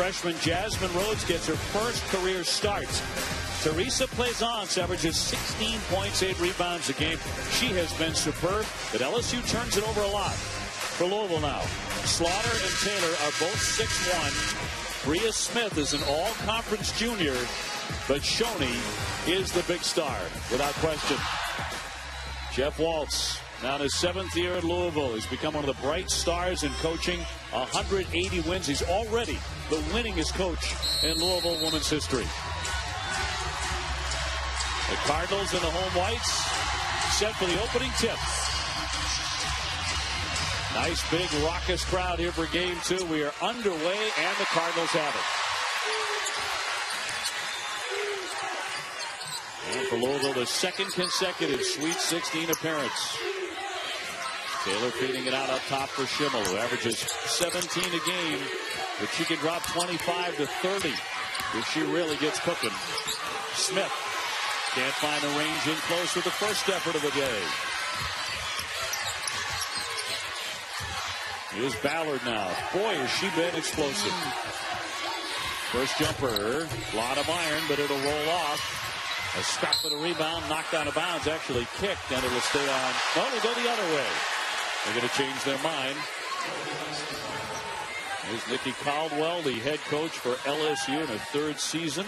freshman Jasmine Rhodes gets her first career start. Teresa Plaisance averages 16 points, 8 rebounds a game. She has been superb, but LSU turns it over a lot. For Louisville now, Slaughter and Taylor are both 6'1". Bria Smith is an all-conference junior, but Shoney is the big star, without question. Jeff Waltz, now in his 7th year at Louisville. He's become one of the bright stars in coaching. 180 wins. He's already the winningest coach in Louisville women's history. The Cardinals and the home whites set for the opening tip. Nice big raucous crowd here for game 2. We are underway and the Cardinals have it. And for Louisville, the second consecutive Sweet 16 appearance. Taylor feeding it out up top for Schimmel, who averages 17 a game, but she can drop 25 to 30 if she really gets cooking. Smith can't find the range in close with the first effort of the day. Here's Ballard now. Boy, has she been explosive. First jumper, a lot of iron, but it'll roll off. A scrap for the rebound, knocked out of bounds, actually kicked, and it'll stay on. No, it'll go the other way. They're going to change their mind. Here's Nikki Caldwell, the head coach for LSU in her 3rd season.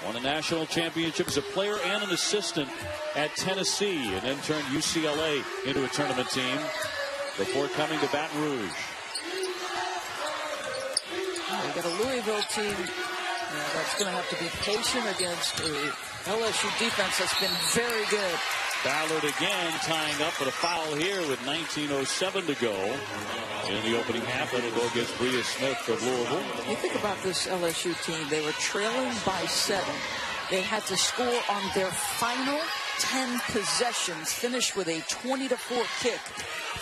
Won a national championship as a player and an assistant at Tennessee, and then turned UCLA into a tournament team before coming to Baton Rouge. We got a Louisville team that's going to have to be patient against a LSU defense that's been very good. Ballard again tying up with a foul here with 19:07 to go in the opening half. That'll go against Bria Smith of Louisville. You think about this LSU team. They were trailing by 7. They had to score on their final 10 possessions, finish with a 20-4 kick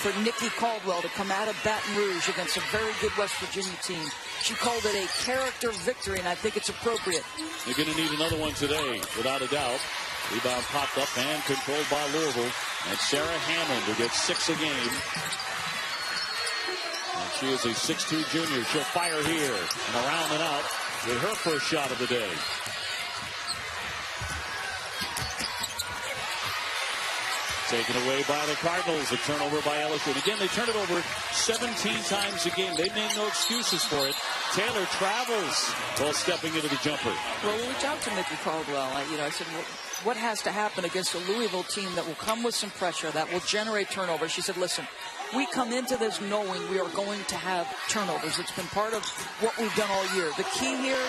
for Nikki Caldwell to come out of Baton Rouge against a very good West Virginia team. She called it a character victory, and I think it's appropriate. You're going to need another one today, without a doubt. Rebound popped up and controlled by Louisville. And Sarah Hammond, who gets 6 a game. And she is a 6'2" junior. She'll fire here and around and out with her first shot of the day. Taken away by the Cardinals. A turnover by LSU. And again, they turn it over 17 times a game. They made no excuses for it. Taylor travels while stepping into the jumper. Well, when we talked to Nikki Caldwell, I said, what has to happen against a Louisville team that will come with some pressure, that will generate turnovers? She said, listen, we come into this knowing we are going to have turnovers. It's been part of what we've done all year. The key here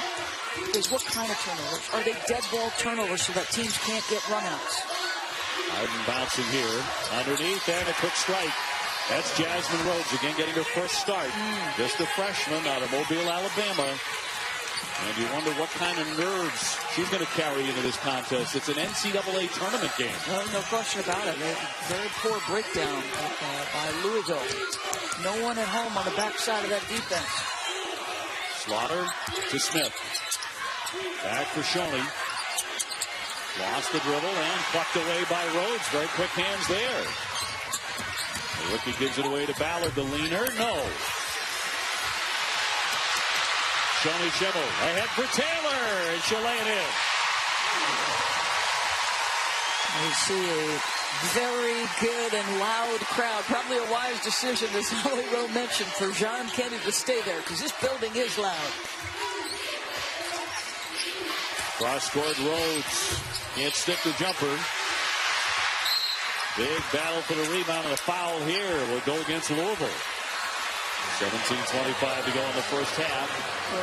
is what kind of turnovers? Are they dead ball turnovers so that teams can't get runouts? Harden bouncing here. Underneath and a quick strike. That's Jasmine Rhodes again getting her first start. Just a freshman out of Mobile, Alabama. And you wonder what kind of nerves she's going to carry into this contest. It's an NCAA tournament game. No question about it. Very poor breakdown by Louisville. No one at home on the backside of that defense. Slaughter to Smith. Back for Shoney. Lost the dribble and plucked away by Rhodes. Very quick hands there. The rookie gives it away to Ballard. The leaner, no. Shoney Schimmel ahead for Taylor, and she'll lay it in. We see a very good and loud crowd. Probably a wise decision, as Holly Rowe mentioned, for John Kennedy to stay there, because this building is loud. Cross-court Rhodes can't stick the jumper. Big battle for the rebound, and a foul here will go against Louisville. 17:25 to go in the first half.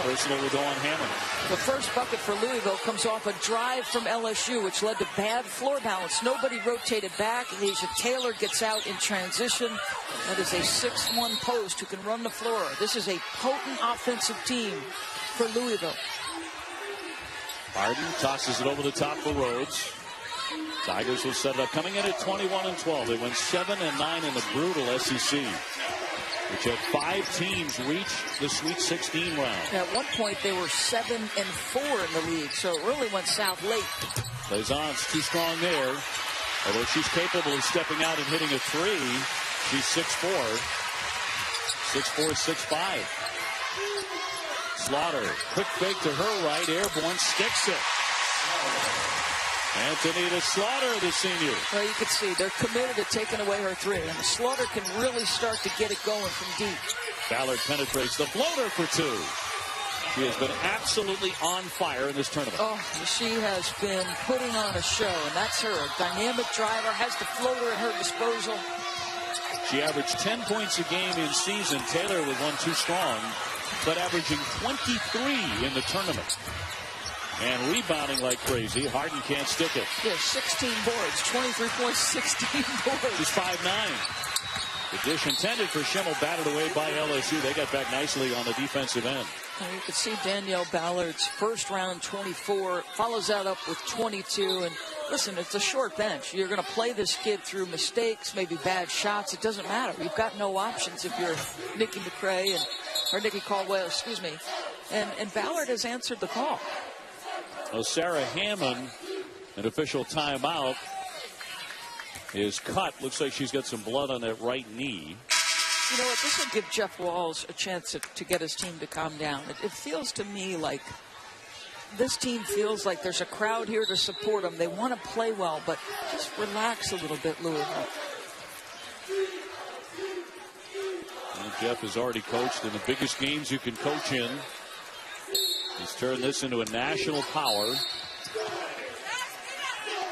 Personal will go on Hammond. The first bucket for Louisville comes off a drive from LSU, which led to bad floor balance. Nobody rotated back. Asia Taylor gets out in transition. That is a 6'1" post who can run the floor. This is a potent offensive team for Louisville. Harden tosses it over the top for Rhodes. Tigers will set it up. Coming in at 21-12. They went 7-9 in the brutal SEC, which had 5 teams reach the Sweet 16 round. At one point, they were 7-4 in the league, so it really went south late. Plaisance too strong there. Although she's capable of stepping out and hitting a 3, she's 6'4", 6'5". Slaughter, quick fake to her right, airborne, sticks it. Antonita Slaughter, the senior. Well, you can see they're committed to taking away her three, and Slaughter can really start to get it going from deep. Ballard penetrates the floater for two. She has been absolutely on fire in this tournament. Oh, she has been putting on a show, and that's her. A dynamic driver, has the floater at her disposal. She averaged 10 points a game in season. Taylor with one too strong, but averaging 23 in the tournament. And rebounding like crazy. Harden can't stick it. Yeah, 16 boards, 23 points, 16 boards. She's 5'9". The dish intended for Schimmel, batted away by LSU. They got back nicely on the defensive end. And you can see Danielle Ballard's first round 24, follows that up with 22. And listen, it's a short bench. You're going to play this kid through mistakes, maybe bad shots. It doesn't matter. You've got no options if you're Nikki McCray or Nikki Caldwell, excuse me. And Ballard has answered the call. Well, Sarah Hammond, an official timeout, is cut. Looks like she's got some blood on that right knee. You know what? This will give Jeff Walls a chance to get his team to calm down. It feels to me like this team feels like there's a crowd here to support them. They want to play well, but just relax a little bit, Louisville. And Jeff has already coached in the biggest games you can coach in. He's turned this into a national power.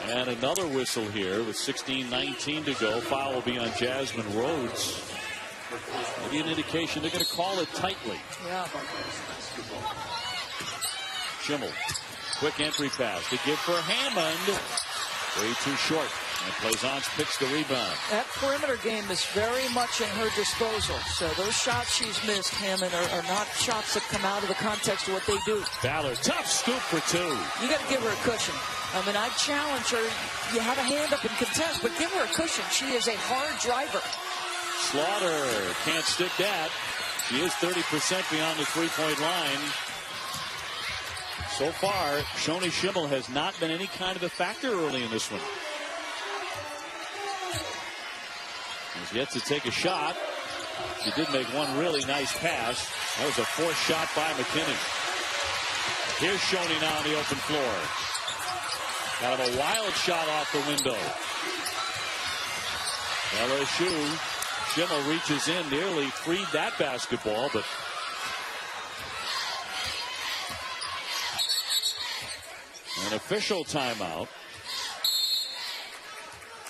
And another whistle here with 16:19 to go. Foul will be on Jasmine Rhodes. Maybe an indication they're going to call it tightly. Yeah. Schimmel, quick entry pass to give for Hammond. Way too short. And Plaisance picks the rebound. That perimeter game is very much in her disposal. So those shots she's missed, Hammond, are not shots that come out of the context of what they do. Ballard, tough scoop for two. You got to give her a cushion. I mean, I challenge her. You have a hand up in contest, but give her a cushion. She is a hard driver. Slaughter can't stick that. She is 30% beyond the three-point line. So far, Shoni Schimmel has not been any kind of a factor early in this one. Has yet to take a shot. She did make one really nice pass. That was a forced shot by McKinney. Here's Shoni now on the open floor. Kind of a wild shot off the window. LSU. Schimmel reaches in, nearly freed that basketball, but an official timeout.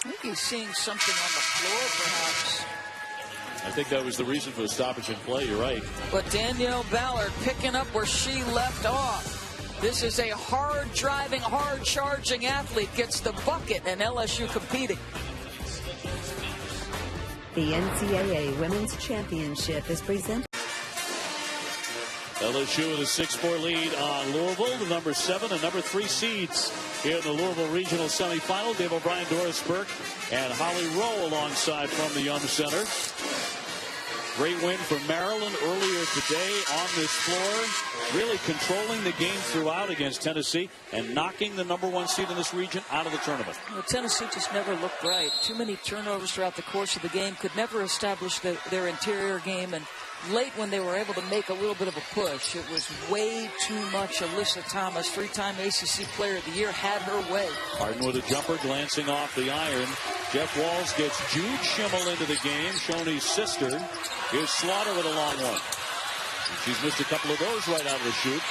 I think he's seeing something on the floor, perhaps. I think that was the reason for the stoppage in play. You're right. But Danielle Ballard picking up where she left off. This is a hard-driving, hard-charging athlete. Gets the bucket, and LSU competing. The NCAA Women's Championship is presented. LSU with a 6-4 lead on Louisville, the number 7 and number 3 seeds here in the Louisville Regional Semifinal. Dave O'Brien, Doris Burke, and Holly Rowe alongside from the Young Center. Great win for Maryland earlier today on this floor. Really controlling the game throughout against Tennessee and knocking the number 1 seed in this region out of the tournament. Well, Tennessee just never looked right. Too many turnovers throughout the course of the game. Could never establish their interior game. And late when they were able to make a little bit of a push, it was way too much. Alyssa Thomas, 3-time ACC Player of the Year, had her way. Harden with a jumper glancing off the iron. Jeff Walls gets Jude Schimmel into the game, Shoni's sister. Here's Slaughter with a long one. She's missed a couple of those right out of the shoot.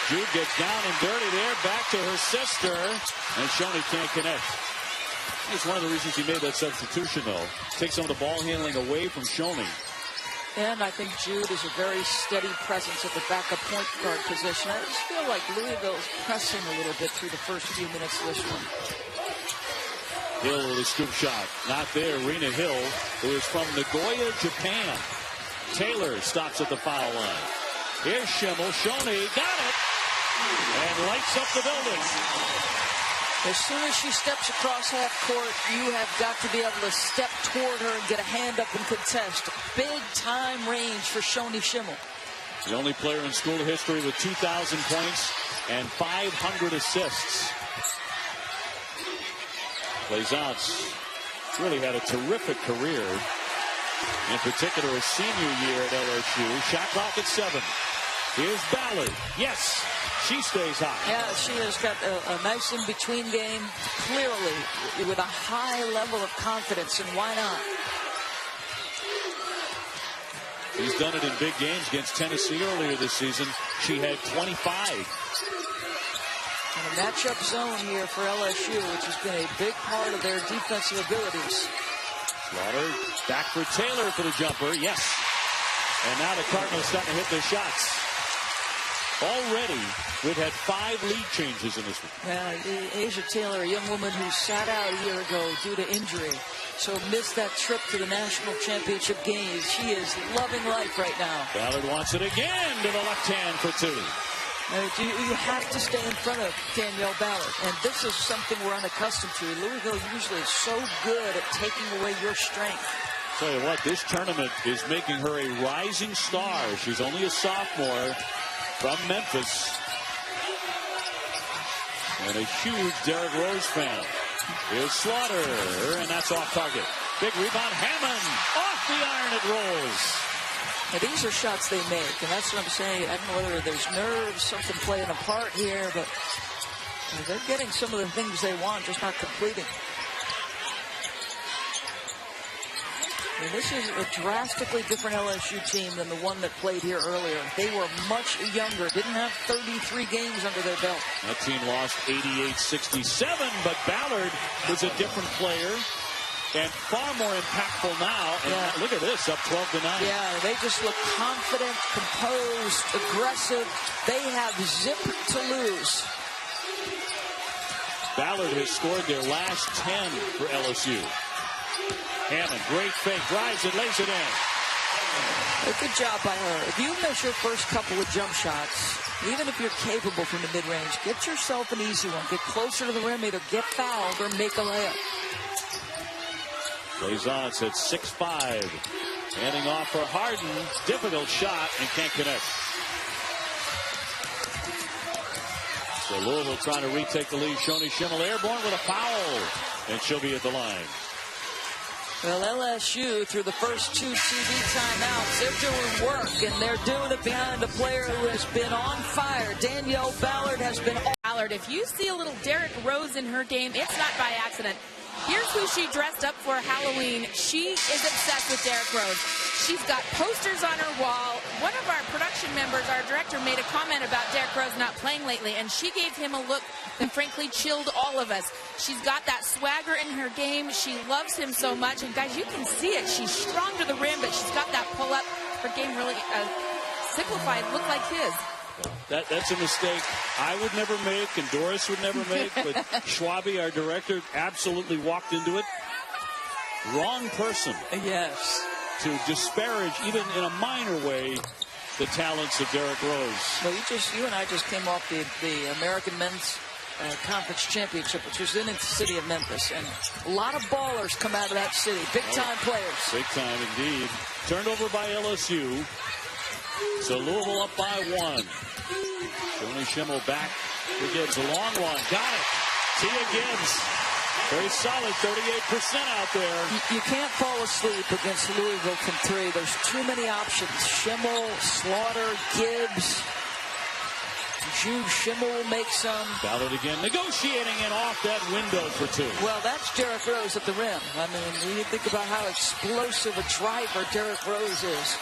Jude gets down and dirty there, back to her sister, and Shoni can't connect. It's one of the reasons he made that substitution, though. Take some of the ball handling away from Shoni. And I think Jude is a very steady presence at the backup point guard position. I just feel like Louisville is pressing a little bit through the first few minutes of this one. Hill with a scoop shot. Not there. Rena Hill, who is from Nagoya, Japan. Taylor stops at the foul line. Here's Schimmel. Shoni got it. And lights up the building. As soon as she steps across half court, you have got to be able to step toward her and get a hand up and contest. Big time range for Shoni Schimmel. The only player in school history with 2,000 points and 500 assists. Plaisance really had a terrific career. In particular, his senior year at LSU. Shot clock at 7. Here's Ballard. Yes, she stays hot. Yeah, she has got a nice in-between game, clearly, with a high level of confidence, and why not? She's done it in big games against Tennessee earlier this season. She had 25. And a matchup zone here for LSU, which has been a big part of their defensive abilities. Slaughter back for Taylor for the jumper. Yes. And now the Cardinals starting to hit their shots. Already, we've had 5 lead changes in this one. Asia Taylor, a young woman who sat out a year ago due to injury, so missed that trip to the national championship games. She is loving life right now. Ballard wants it again to the left hand for 2. You have to stay in front of Danielle Ballard, and this is something we're unaccustomed to. Louisville usually is so good at taking away your strength. Tell you what, this tournament is making her a rising star. She's only a sophomore from Memphis, and a huge Derrick Rose fan. Here's Slaughter, and that's off target. Big rebound, Hammond off the iron, it rolls. Now, these are shots they make, and that's what I'm saying. I don't know whether there's nerves, something playing a part here, but they're getting some of the things they want, just not completing. And this is a drastically different LSU team than the one that played here earlier. They were much younger, didn't have 33 games under their belt. That team lost 88-67, but Ballard was a different player and far more impactful now. And look at this, up 12-9. Yeah, they just look confident, composed, aggressive. They have zip to lose. Ballard has scored their last 10 for LSU. Hammond, great fake, drives it, lays it in. A good job by her. If you miss your first couple of jump shots, even if you're capable from the mid-range, get yourself an easy one. Get closer to the rim, either get fouled or make a layup. Plays on, it's at 6-5. Handing off for Harden. Difficult shot and can't connect. So Louisville trying to retake the lead. Shoni Schimmel airborne with a foul. And she'll be at the line. Well, LSU, through the first 2 TV timeouts, they're doing work, and they're doing it behind a player who has been on fire. Danielle Ballard has been on Ballard. If you see a little Derrick Rose in her game, it's not by accident. Here's who she dressed up for Halloween. She is obsessed with Derrick Rose. She's got posters on her wall. One of our production members, our director, made a comment about Derrick Rose not playing lately, and she gave him a look that frankly chilled all of us. She's got that swagger in her game. She loves him so much. And guys, you can see it. She's strong to the rim, but she's got that pull-up. Her game really simplified, looked like his. That's a mistake I would never make and Doris would never make, but Schwabe, our director, absolutely walked into it. Wrong person. Yes. To disparage, even in a minor way, the talents of Derrick Rose. Well, you and I just came off the American Men's Conference Championship, which was in the city of Memphis, and a lot of ballers come out of that city. Big-time players. Big time indeed. Turned over by LSU. So Louisville up by 1. Shoni Schimmel back to Gibbs. A long one. Got it. Tia Gibbs. Very solid. 38% out there. You can't fall asleep against Louisville from 3. There's too many options. Schimmel, Slaughter, Gibbs. Jude Schimmel will make some. Ballard again negotiating and off that window for 2. Well, that's Derrick Rose at the rim. I mean, when you think about how explosive a driver Derrick Rose is.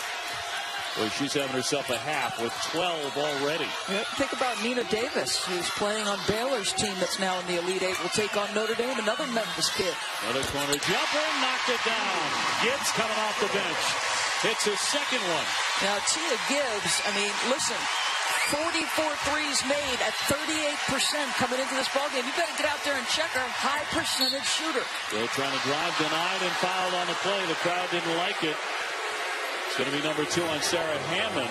Well, she's having herself a half with 12 already. Yeah, think about Nina Davis, who's playing on Baylor's team that's now in the Elite Eight. Will take on Notre Dame, another Memphis kid. Another corner jumper, knocked it down. Gibbs coming off the bench. Hits his second one. Now, Tia Gibbs, I mean, listen, 44 threes made at 38% coming into this ballgame. You got to get out there and check her. High percentage shooter. Still trying to drive, denied, and fouled on the play. The crowd didn't like it. It's going to be number 2 on Sarah Hammond.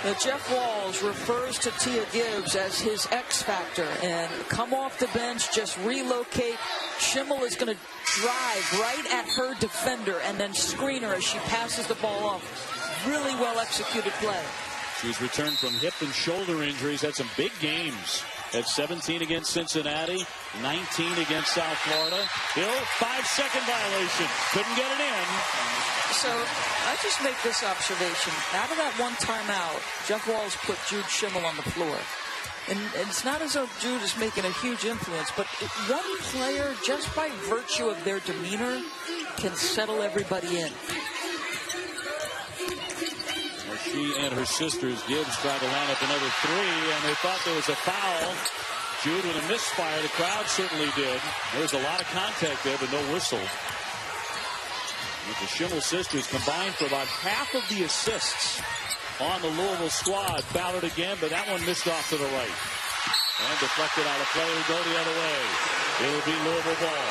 Now, Jeff Walls refers to Tia Gibbs as his X factor, and come off the bench, just relocate. Schimmel is going to drive right at her defender and then screen her as she passes the ball off. Really well executed play. She's returned from hip and shoulder injuries. Had some big games. Had 17 against Cincinnati, 19 against South Florida. Hill, 5-second violation. Couldn't get it in. So I just make this observation. Out of that one timeout, Jeff Walz put Jude Schimmel on the floor. And it's not as though Jude is making a huge influence, but one player, just by virtue of their demeanor, can settle everybody in. Well, she and her sisters, Gibbs, tried to line up another three, and they thought there was a foul. Jude with a misfire. The crowd certainly did. There was a lot of contact there, but no whistle. With the Schimmel sisters combined for about half of the assists on the Louisville squad. Ballard again, but that one missed off to the right. And deflected out of play to go the other way. It'll be Louisville ball.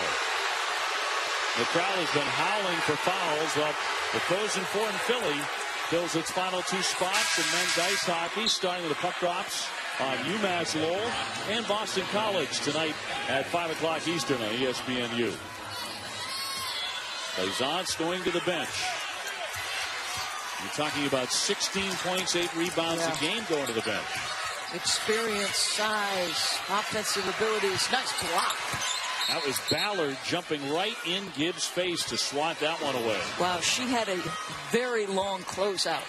The crowd has been howling for fouls. Well, the Frozen Four in Philly fills its final two spots in men's ice hockey, starting with the puck drops on UMass Lowell and Boston College tonight at 5 o'clock Eastern on ESPNU. Plaisance going to the bench. You're talking about 16 points, 8 rebounds a game going to the bench. Experience, size, offensive abilities. Nice block. That was Ballard jumping right in Gibbs' face to swat that one away. Wow, she had a very long closeout.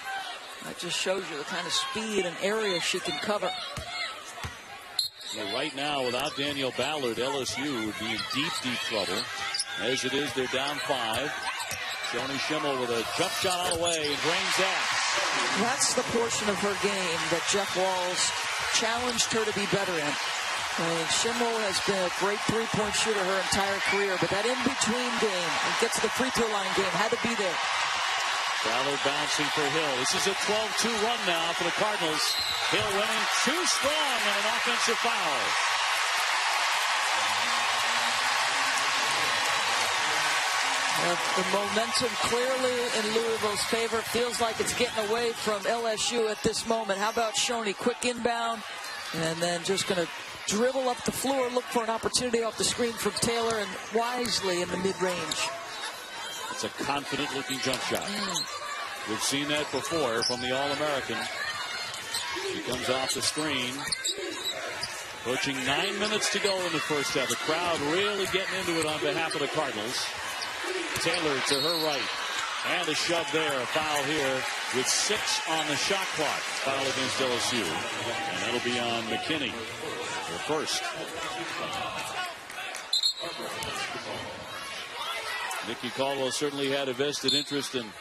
That just shows you the kind of speed and area she can cover. Well, right now, without Danielle Ballard, LSU would be in deep, deep trouble. As it is, they're down 5. Shoni Schimmel with a jump shot on the way and drains that. That's the portion of her game that Jeff Walz challenged her to be better in. I mean, Schimmel has been a great three-point shooter her entire career, but that in-between game, and gets to the free throw line game, had to be there. Ballard bouncing for Hill. This is a 12-2 run now for the Cardinals. Hill winning too strong and an offensive foul. The momentum clearly in Louisville's favor. Feels like it's getting away from LSU at this moment. How about Shoni? Quick inbound, and then just going to dribble up the floor, look for an opportunity off the screen from Taylor, and wisely in the mid-range. It's a confident-looking jump shot. We've seen that before from the All-American. She comes off the screen. Approaching 9 minutes to go in the first half. The crowd really getting into it on behalf of the Cardinals. Taylor to her right. And a shove there. A foul here with 6 on the shot clock. Foul against LSU. And that'll be on McKinney. Her first. Nikki Caldwell certainly had a vested interest in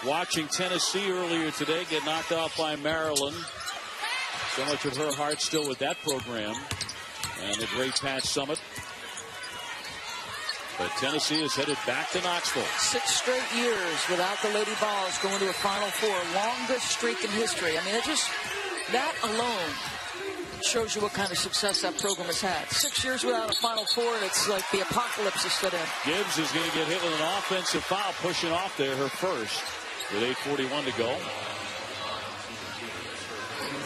watching Tennessee earlier today get knocked off by Maryland. So much of her heart still with that program. And the great Pat Summitt. But Tennessee is headed back to Knoxville. 6 straight years without the Lady Vols going to a Final Four. Longest streak in history. I mean, it just, that alone shows you what kind of success that program has had. 6 years without a Final Four, and it's like the apocalypse has set in. Gibbs is going to get hit with an offensive foul, pushing off there, her first, with 8:41 to go.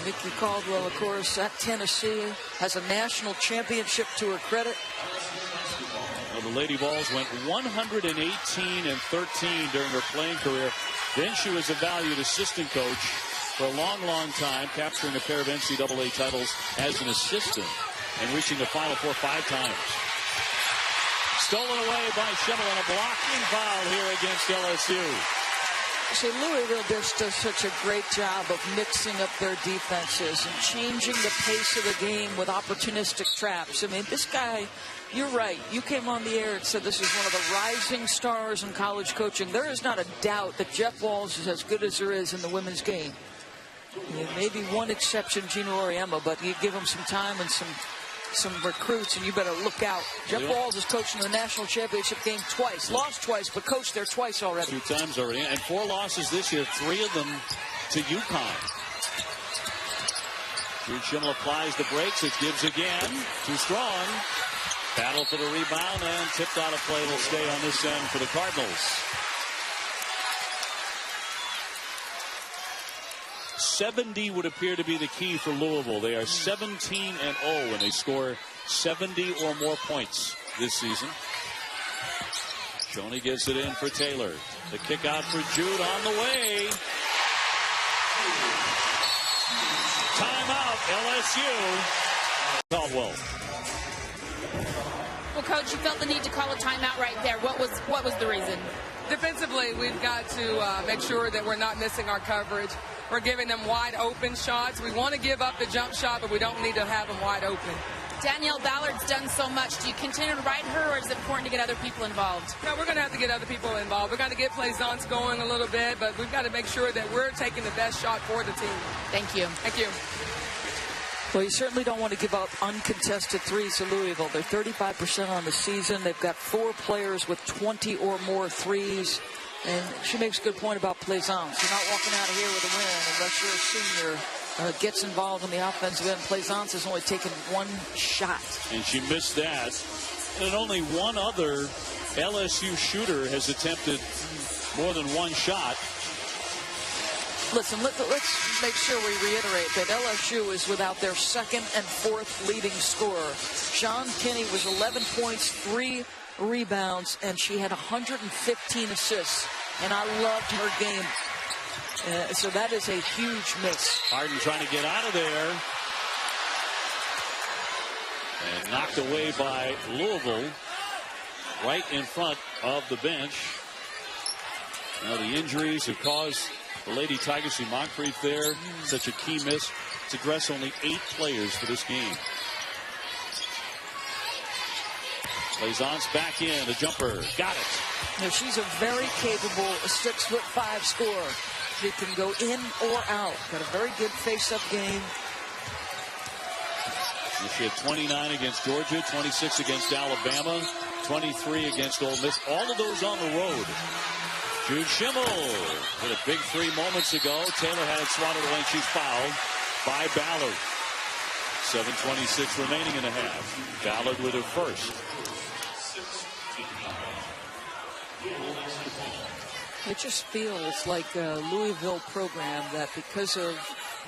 Nikki Caldwell, of course, at Tennessee, has a national championship to her credit. Well, the Lady Vols went 118-13 during her playing career. Then she was a valued assistant coach for a long, long time, capturing a pair of NCAA titles as an assistant and reaching the Final Four 5 times. Stolen away by Schimmel on a blocking foul here against LSU. See, Louisville just does such a great job of mixing up their defenses and changing the pace of the game with opportunistic traps. I mean, this guy, you're right. You came on the air and said this is one of the rising stars in college coaching. There is not a doubt that Jeff Walz is as good as there is in the women's game. Maybe one exception, Gina Auriemma, but you give him some time and some recruits, and you better look out. Jeff Walz has coached in the national championship game twice. Lost twice, but coached there twice already. 2 times already. And 4 losses this year, 3 of them to UConn. Jude Schimmel applies the brakes. It Gibbs again. Too strong. Battle for the rebound, and tipped out of play. Will stay on this end for the Cardinals. 70 would appear to be the key for Louisville. They are 17-0 when they score 70 or more points this season. Shoni gets it in for Taylor. The kick out for Jude on the way. Timeout, LSU. Caldwell. Well, Coach, you felt the need to call a timeout right there. What was the reason? Defensively, we've got to make sure that we're not missing our coverage. We're giving them wide open shots. We want to give up the jump shot, but we don't need to have them wide open. Danielle Ballard's done so much. Do you continue to ride her, or is it important to get other people involved? No, we're going to have to get other people involved. We're going to get plaisance going a little bit, but we've got to make sure that we're taking the best shot for the team. Thank you. Thank you. Well, you certainly don't want to give up uncontested threes to Louisville. They're 35% on the season. They've got 4 players with 20 or more threes. And she makes a good point about plaisance. You're not walking out of here with a win unless you're a senior. Gets involved in the offensive end. Plaisance has only taken 1 shot. And she missed that. And only one other LSU shooter has attempted more than 1 shot. Listen, let's make sure we reiterate that LSU is without their 2nd and 4th leading scorer. Sean Kinney was 11 points, 3 rebounds, and she had 115 assists. And I loved her game. So that is a huge miss. Harden trying to get out of there. And knocked away by Louisville right in front of the bench. Now the injuries have caused the Lady Tigers. See Moncrief there. Such a key miss. To dress only 8 players for this game. Plaisance back in. A jumper. Got it. Now she's a very capable 6'5" scorer. She can go in or out. Got a very good face-up game. She had 29 against Georgia, 26 against Alabama, 23 against Ole Miss. All of those on the road. Jude Schimmel hit a big 3 moments ago. Taylor had it swatted away. She's fouled by Ballard. 7:26 remaining in the half. Ballard with her first. It just feels like a Louisville program that, because of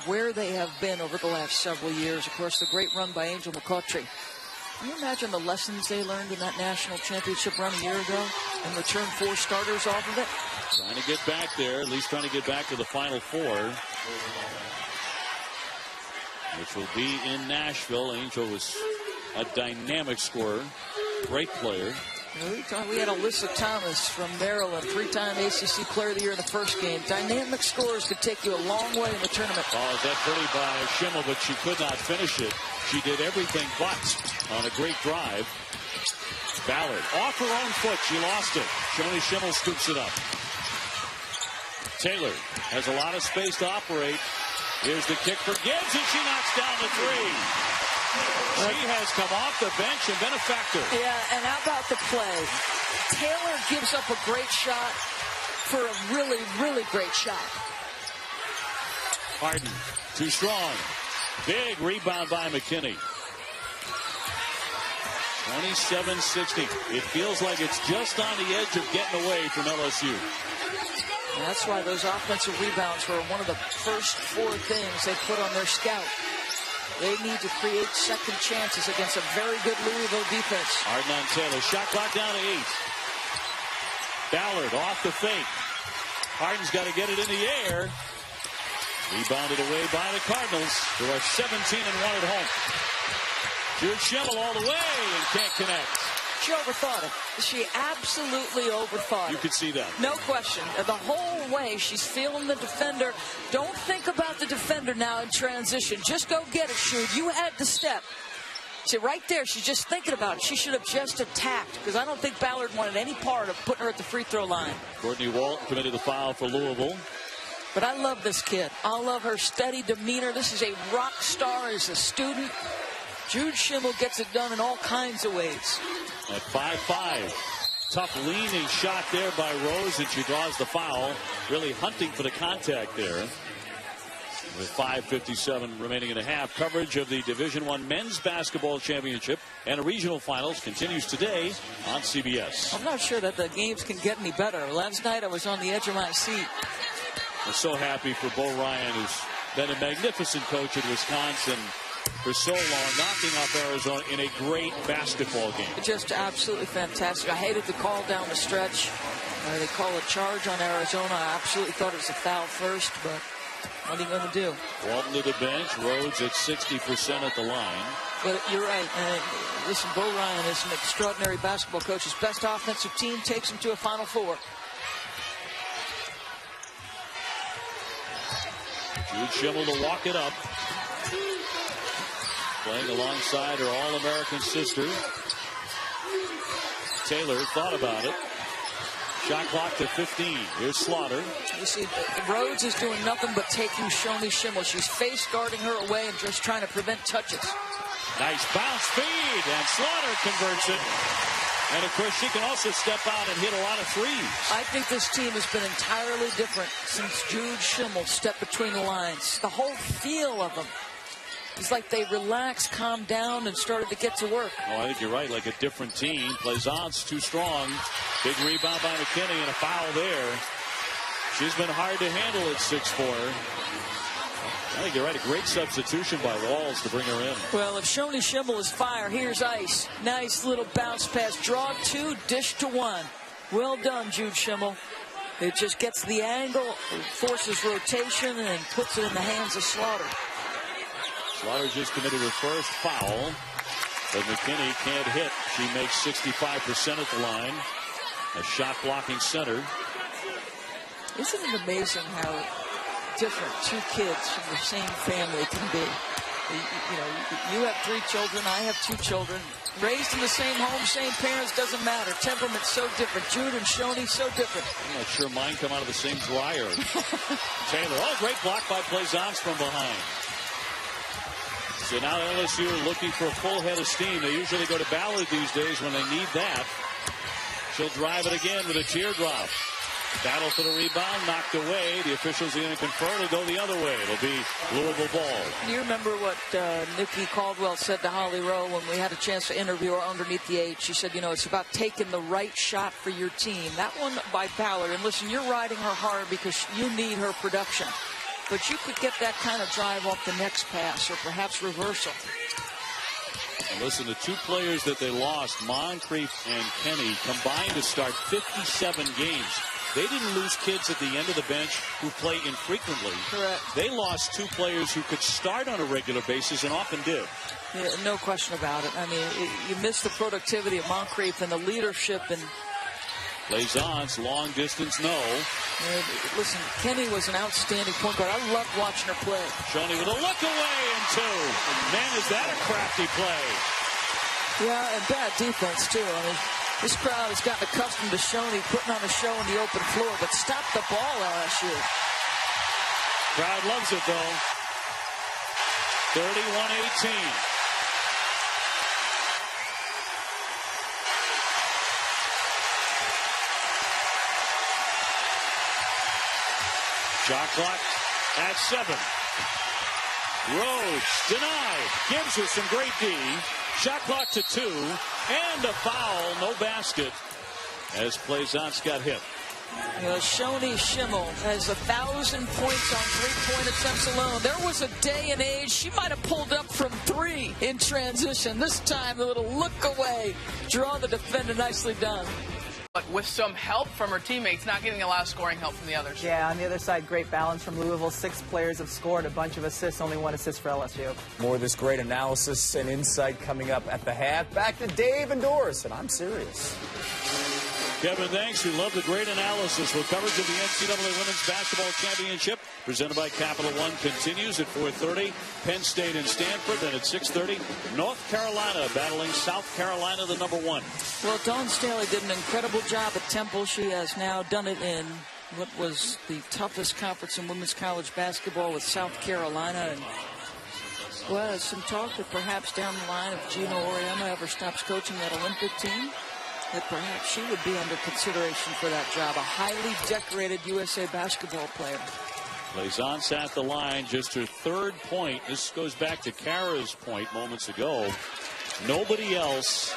where they have been over the last several years, of course, the great run by Angel McCoughtry. Can you imagine the lessons they learned in that national championship run a year ago and return 4 starters off of it? Trying to get back there, at least trying to get back to the Final Four, which will be in Nashville. Angel was a dynamic scorer, great player. We had Alyssa Thomas from Maryland, 3-time ACC Player of the Year in the first game. Dynamic scorers could take you a long way in the tournament. Oh, that pretty by Schimmel, but she could not finish it. She did everything but on a great drive. Ballard off her own foot. She lost it. Shoni Schimmel scoops it up. Taylor has a lot of space to operate. Here's the kick for Gibbs, and she knocks down the 3. She has come off the bench and been a factor. Yeah, and how about the play? Taylor gives up a great shot for a really, really great shot. Harden, too strong. Big rebound by McKinney. 27-16. It feels like it's just on the edge of getting away from LSU. And that's why those offensive rebounds were one of the first 4 things they put on their scout. They need to create second chances against a very good Louisville defense. Harden on Taylor. Shot clock down to 8. Ballard off the fake. Harden's got to get it in the air. Rebounded away by the Cardinals, who are 17-1 at home. Jude Schimmel all the way and can't connect. She overthought it. She absolutely overthought it. You could see that. No question. The whole way she's feeling the defender. Don't think about the defender now in transition. Just go get it, Shude. You had the step. See, right there, she's just thinking about it. She should have just attacked, because I don't think Ballard wanted any part of putting her at the free throw line. Courtney Walton committed the foul for Louisville. But I love this kid. I love her steady demeanor. This is a rock star as a student. Jude Schimmel gets it done in all kinds of ways. At 5'5". Tough leaning shot there by Rose, and she draws the foul. Really hunting for the contact there. With 5:57 remaining in the half, coverage of the Division I Men's Basketball Championship and a regional finals continues today on CBS. I'm not sure that the games can get any better. Last night I was on the edge of my seat. I'm so happy for Bo Ryan, who's been a magnificent coach at Wisconsin for so long, knocking off Arizona in a great basketball game. Just absolutely fantastic. I hated the call down the stretch. They call a charge on Arizona. I absolutely thought it was a foul first, but what are you going to do? Walton to the bench. Rhodes at 60% at the line. But you're right. Listen, Bo Ryan is an extraordinary basketball coach. His best offensive team takes him to a Final Four. Jude Schimmel to walk it up. Playing alongside her All-American sister. Taylor thought about it. Shot clock to 15. Here's Slaughter. You see, Rhodes is doing nothing but taking Shoni Schimmel. She's face guarding her away and just trying to prevent touches. Nice bounce feed, and Slaughter converts it. And of course, she can also step out and hit a lot of threes. I think this team has been entirely different since Jude Schimmel stepped between the lines. The whole feel of them. It's like they relaxed, calmed down, and started to get to work. Oh, I think you're right. Like a different team. Plaisance too strong. Big rebound by McKinney and a foul there. She's been hard to handle at 6'4". I think you're right. A great substitution by Walls to bring her in. Well, if Shoni Schimmel is fire, here's ice. Nice little bounce pass. Draw 2, dish to 1. Well done, Jude Schimmel. It just gets the angle, forces rotation, and puts it in the hands of Slaughter. Slaughter just committed her first foul, but McKinney can't hit. She makes 65% at the line. A shot blocking center. Isn't it amazing how different two kids from the same family can be? You know, you have 3 children, I have 2 children. Raised in the same home, same parents, doesn't matter. Temperament's so different. Jude and Shoni, so different. I'm not sure mine come out of the same dryer. Taylor, oh, great block by Plaisance from behind. So now LSU are looking for a full head of steam. They usually go to Ballard these days when they need that. She'll drive it again with a teardrop. Battle for the rebound, knocked away. The officials are going to confer. It'll go the other way. It'll be Louisville ball. Do you remember what Nikki Caldwell said to Holly Rowe when we had a chance to interview her underneath the 8? She said, you know, it's about taking the right shot for your team. That one by Ballard. And listen, you're riding her hard because you need her production. But you could get that kind of drive off the next pass or perhaps reversal. And listen, the 2 players that they lost, Moncrief and Kenny, combined to start 57 games. They didn't lose kids at the end of the bench who play infrequently. Correct. They lost 2 players who could start on a regular basis and often did. Yeah, no question about it. I mean, you miss the productivity of Moncrief and the leadership. And Plaisance, long distance, no. Listen, Kenny was an outstanding point guard. I loved watching her play. Shoni with a look away and 2. Man, is that a crafty play. Yeah, and bad defense, too. I mean, this crowd has gotten accustomed to Shoni putting on a show on the open floor, but stop the ball, LSU. Crowd loves it, though. 31-18. Shot clock at 7. Rhodes denied. Gives her some great D. Shot clock to 2. And a foul. No basket. As Plaisance got hit. You know, Shoni Schimmel has 1,000 points on 3-point attempts alone. There was a day and age she might have pulled up from 3 in transition. This time, a little look away. Draw the defender. Nicely done. But with some help from her teammates, not getting a lot of scoring help from the others. Yeah, on the other side, great balance from Louisville. 6 players have scored, a bunch of assists, only 1 assist for LSU. More of this great analysis and insight coming up at the half. Back to Dave and Doris, and I'm serious. Kevin, thanks. We love the great analysis. Well, coverage of the NCAA Women's Basketball Championship presented by Capital One continues at 4:30. Penn State and Stanford. Then at 6:30, North Carolina battling South Carolina, the number 1. Well, Dawn Staley did an incredible job at Temple. She has now done it in what was the toughest conference in women's college basketball with South Carolina. And, well, there's some talk that perhaps down the line, if Gino Auriemma ever stops coaching that Olympic team, that perhaps she would be under consideration for that job. A highly decorated USA basketball player. Plaisance at the line, just her 3rd point. This goes back to Kara's point moments ago. Nobody else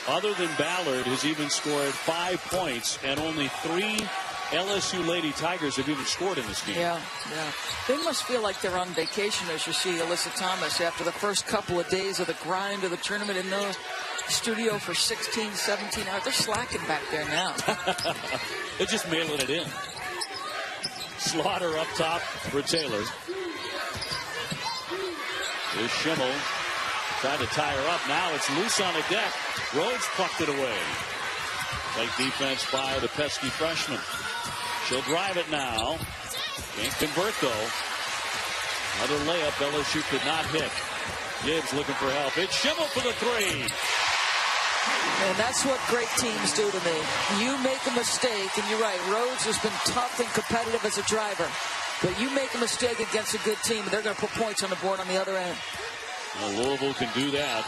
other than Ballard has even scored 5 points, and only 3 LSU Lady Tigers have even scored in this game. Yeah. They must feel like they're on vacation, as you see Alyssa Thomas after the first couple of days of the grind of the tournament in the studio for 16, 17 hours. They're slacking back there now. They're just mailing it in. Slaughter up top for Taylor. Here's Schimmel. Trying to tie her up. Now it's loose on the deck. Rhodes plucked it away. Like defense by the pesky freshman. She'll drive it now. Can't convert, though. Another layup LSU could not hit. Gibbs looking for help. It's Schimmel for the three. And that's what great teams do to me. You make a mistake, and you're right, Rhodes has been tough and competitive as a driver. But you make a mistake against a good team, and they're going to put points on the board on the other end. Well, Louisville can do that.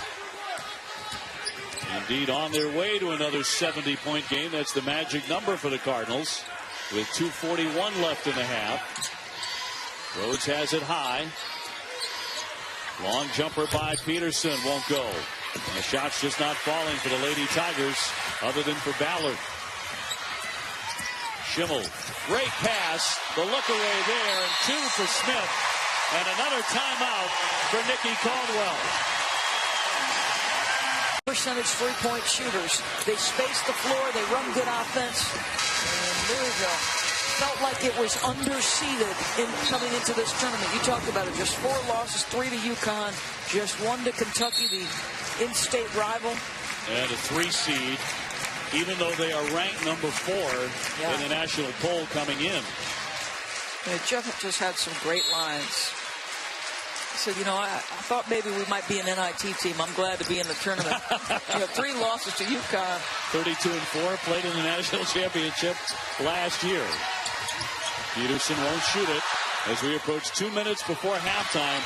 Indeed, on their way to another 70-point game. That's the magic number for the Cardinals with 2:41 left in the half. Rhodes has it high. Long jumper by Peterson won't go. And the shot's just not falling for the Lady Tigers other than for Ballard. Schimmel, great pass. The look away there, and two for Smith. And another timeout for Nikki Caldwell. Percentage three-point shooters. They space the floor. They run good offense. And Louisville felt like it was underseeded in coming into this tournament. You talked about it. Just 4 losses, 3 to UConn, just 1 to Kentucky, the in-state rival. And a 3 seed, even though they are ranked number 4 in the national poll coming in. Jeff just had some great lines. He said, I thought maybe we might be an NIT team. I'm glad to be in the tournament. 3 losses to UConn. 32-4, played in the national championship last year. Peterson won't shoot it as we approach 2 minutes before halftime.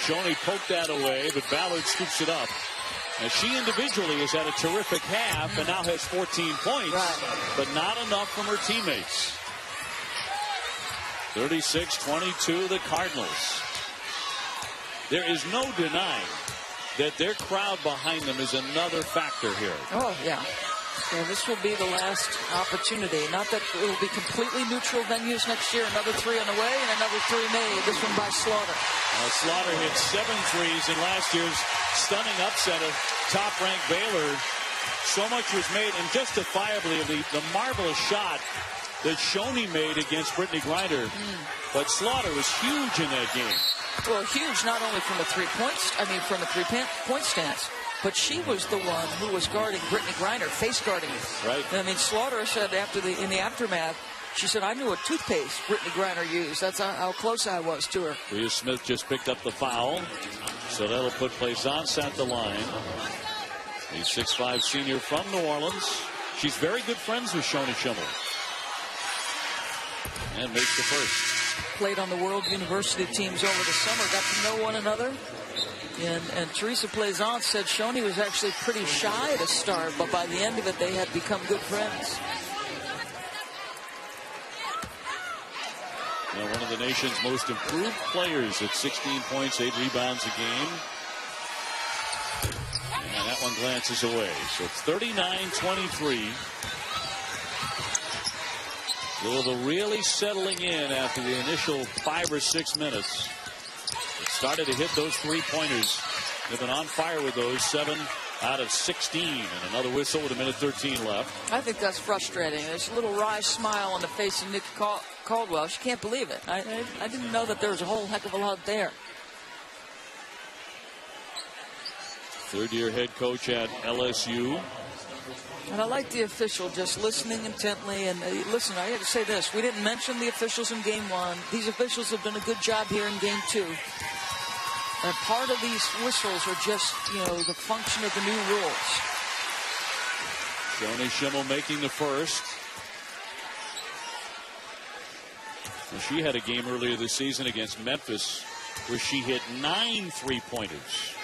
Shoney poked that away, but Ballard scoops it up. And she individually has had a terrific half and now has 14 points, but not enough from her teammates. 36-22, the Cardinals. There is no denying that their crowd behind them is another factor here. Oh, yeah. This will be the last opportunity. Not that it will be completely neutral venues next year. Another 3 on the way and another 3 made. This one by Slaughter. Slaughter hit 7 threes in last year's stunning upset of top-ranked Baylor. So much was made, and justifiably, of the marvelous shot that Shoney made against Brittany Griner. But Slaughter was huge in that game. Well, huge not only from a three-point stance, but she was the one who was guarding Brittany Griner, face guarding her. Right. I mean, Slaughter said in the aftermath, she said, I knew what toothpaste Brittany Griner used. That's how close I was to her. Rhea Smith just picked up the foul, so that'll put Plaisance at the line. The 6'5" senior from New Orleans. She's very good friends with Shoney Schimmel. And makes the first. Played on the World University teams over the summer, got to know one another. And Teresa Plaisance said Shoney was actually pretty shy to start, but by the end of it, they had become good friends. Now, one of the nation's most improved players at 16 points, 8 rebounds a game. And that one glances away. So it's 39-23. Louisville really settling in after the initial 5 or 6 minutes. It started to hit those 3-pointers. They've been on fire with those. 7 out of 16. And another whistle with 1:13 left. I think that's frustrating. There's a little wry smile on the face of Nikki Caldwell. She can't believe it. I didn't know that there was a whole heck of a lot there. Third-year head coach at LSU. And I like the official just listening intently. And listen, I got to say this. We didn't mention the officials in Game 1. These officials have done a good job here in Game 2. And part of these whistles are just, the function of the new rules. Shoney Schimmel making the first. And she had a game earlier this season against Memphis where she hit 9 3-pointers.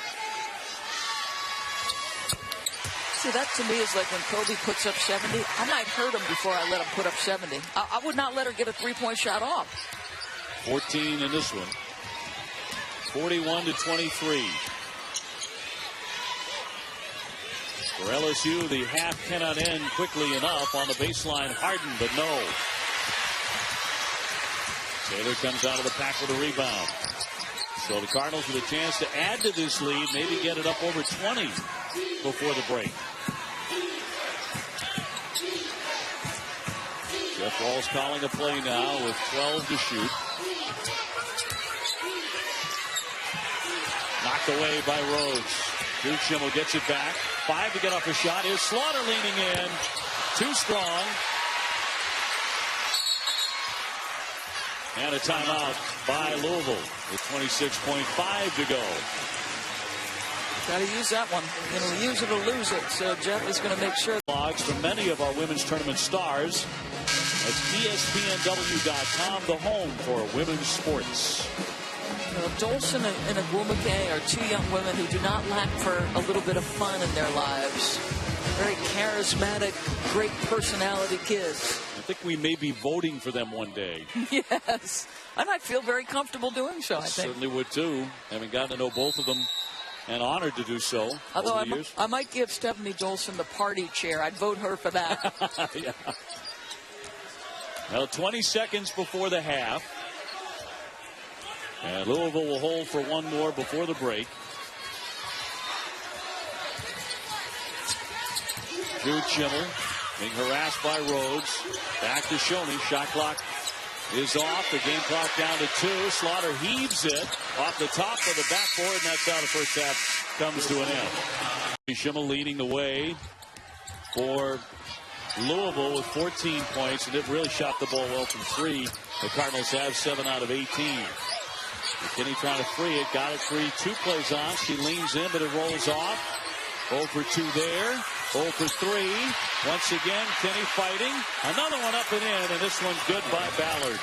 See, that to me is like when Kobe puts up 70. I might hurt him before I let him put up 70. I would not let her get a 3-point shot off. 14 in this one. 41-23. For LSU, the half cannot end quickly enough on the baseline. Harden, but no. Taylor comes out of the pack with a rebound. So the Cardinals with a chance to add to this lead, maybe get it up over 20 before the break. Jeff Walls calling a play now with 12 to shoot. Knocked away by Rhodes. Duke Schimmel gets it back. 5 to get off a shot. Here's Slaughter leaning in. Too strong. And a timeout by Louisville with 26.5 to go. Got to use that one. Use it or lose it. So Jeff is going to make sure. Logs from many of our women's tournament stars. That's ESPNW.com, the home for women's sports. Dolson and Agwumike are two young women who do not lack for a little bit of fun in their lives. Very charismatic, great personality kids. I think we may be voting for them one day. Yes. And I feel very comfortable doing so, I think. Certainly would too, having gotten to know both of them and honored to do so. Although I might give Stephanie Dolson the party chair. I'd vote her for that. Yeah. Well, 20 seconds before the half. And Louisville will hold for one more before the break. Jude Schimmel being harassed by Rhodes. Back to Shoney. Shot clock is off. The game clock down to 2. Slaughter heaves it off the top of the backboard, and that's how the first half comes to an end. Schimmel leading the way for Louisville with 14 points, and it really shot the ball well from 3. The Cardinals have 7 out of 18. McKinney trying to free it. Got it free. 2 plays on. She leans in, but it rolls off. 0 for 2 there. 0 for 3. Once again, Kinney fighting. Another one up and in, and this one's good by Ballard.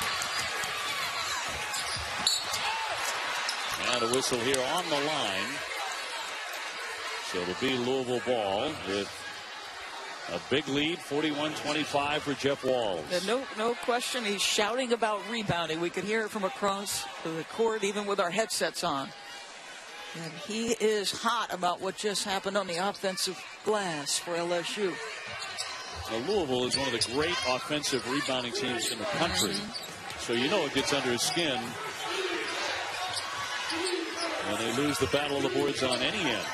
And a whistle here on the line. So it'll be Louisville ball with a big lead, 41-25 for Jeff Walz. No question, he's shouting about rebounding. We could hear it from across the court, even with our headsets on. And he is hot about what just happened on the offensive glass for LSU. Now, Louisville is one of the great offensive rebounding teams in the country. So you know it gets under his skin when they lose the battle of the boards on any end.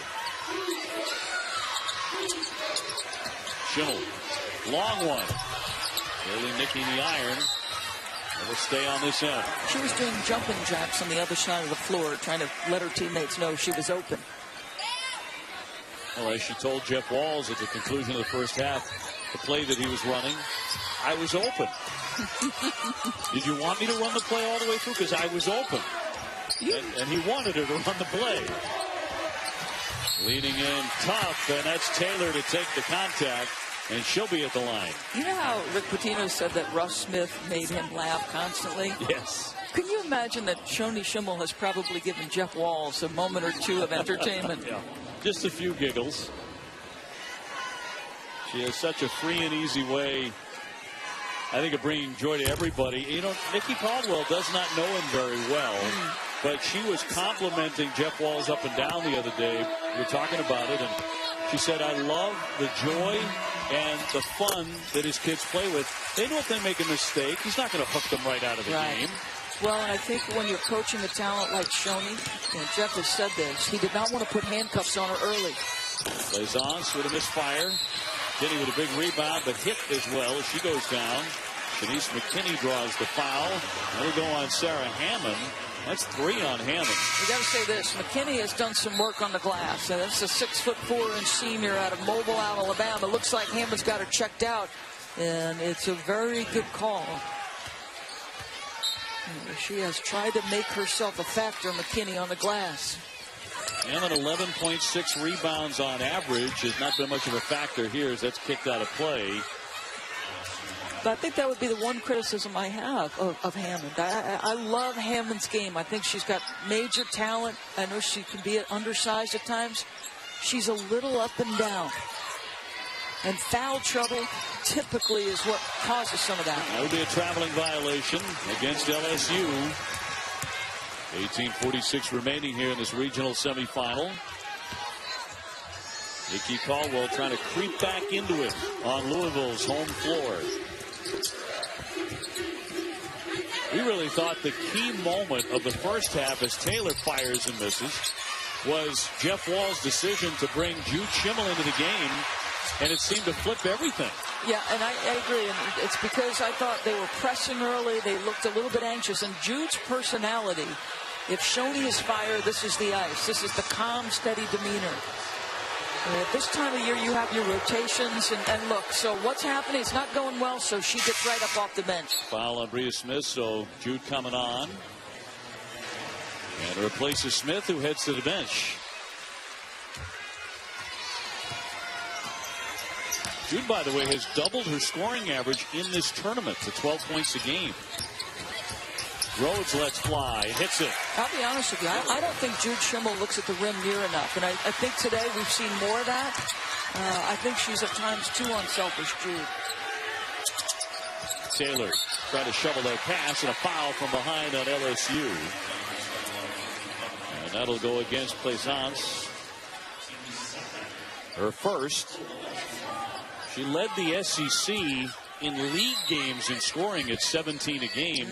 Schimmel, long one. Really nicking the iron. It'll stay on this end. She was doing jumping jacks on the other side of the floor, trying to let her teammates know she was open. Well, as she told Jeff Walz at the conclusion of the first half, the play that he was running, I was open. Did you want me to run the play all the way through? Because I was open. And he wanted her to run the play. Leaning in tough, and that's Taylor to take the contact, and she'll be at the line. You know how Rick Pitino said that Russ Smith made him laugh constantly? Yes. Can you imagine that Shoney Schimmel has probably given Jeff Walz a moment or two of entertainment? Yeah. Just a few giggles. She has such a free and easy way, I think, of bringing joy to everybody. You know, Nikki Caldwell does not know him very well, but she was complimenting Jeff Walz up and down the other day. We were talking about it, and she said, I love the joy and the fun that his kids play with. They know if they make a mistake, he's not going to hook them right out of the game. Well, and I think when you're coaching a talent like Shoney, and Jeff has said this, he did not want to put handcuffs on her early. Plays on with a misfire. Kinney with a big rebound, but hit as well as she goes down. Denise McKinney draws the foul. That'll go on Sarah Hammond. That's 3 on Hammond. We got to say this. McKinney has done some work on the glass. And that's a 6'4" senior out of Mobile, Alabama. Looks like Hammond's got her checked out. And it's a very good call. She has tried to make herself a factor, McKinney, on the glass. Hammond 11.6 rebounds on average has not been much of a factor here as that's kicked out of play. But I think that would be the one criticism I have of Hammond. I love Hammond's game. I think she's got major talent. I know she can be undersized at times. She's a little up and down. And foul trouble typically is what causes some of that. That would be a traveling violation against LSU. 18:46 remaining here in this regional semifinal. Nikki Caldwell trying to creep back into it on Louisville's home floor. We really thought the key moment of the first half, as Taylor fires and misses, was Jeff Wall's decision to bring Jude Schimmel into the game, and it seemed to flip everything. Yeah, and I agree. And it's because I thought they were pressing early. They looked a little bit anxious. And Jude's personality, if Shoney is fired, this is the ice. This is the calm, steady demeanor. At this time of year, you have your rotations, and look, so what's happening? It's not going well, so she gets right up off the bench. Foul on Bria Smith, so Jude coming on. And replaces Smith, who heads to the bench. Jude, by the way, has doubled her scoring average in this tournament to 12 points a game. Rhodes lets fly, hits it. I'll be honest with you, I don't think Jude Schimmel looks at the rim near enough. And I think today we've seen more of that. I think she's at times too unselfish, Jude. Taylor trying to shovel that pass, and a foul from behind on LSU. And that'll go against Plaisance. Her first. She led the SEC in league games in scoring at 17 a game.